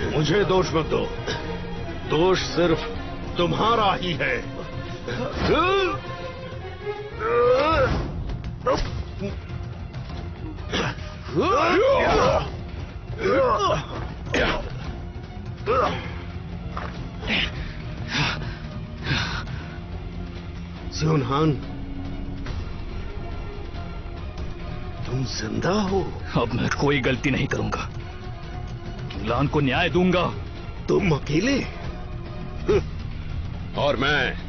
मुझे दोष मत दो, दोष सिर्फ तुम्हारा ही है। सियोनहान, तुम जिंदा हो? अब मैं कोई गलती नहीं करूंगा। लान को न्याय दूंगा। तुम अकेले? और मैं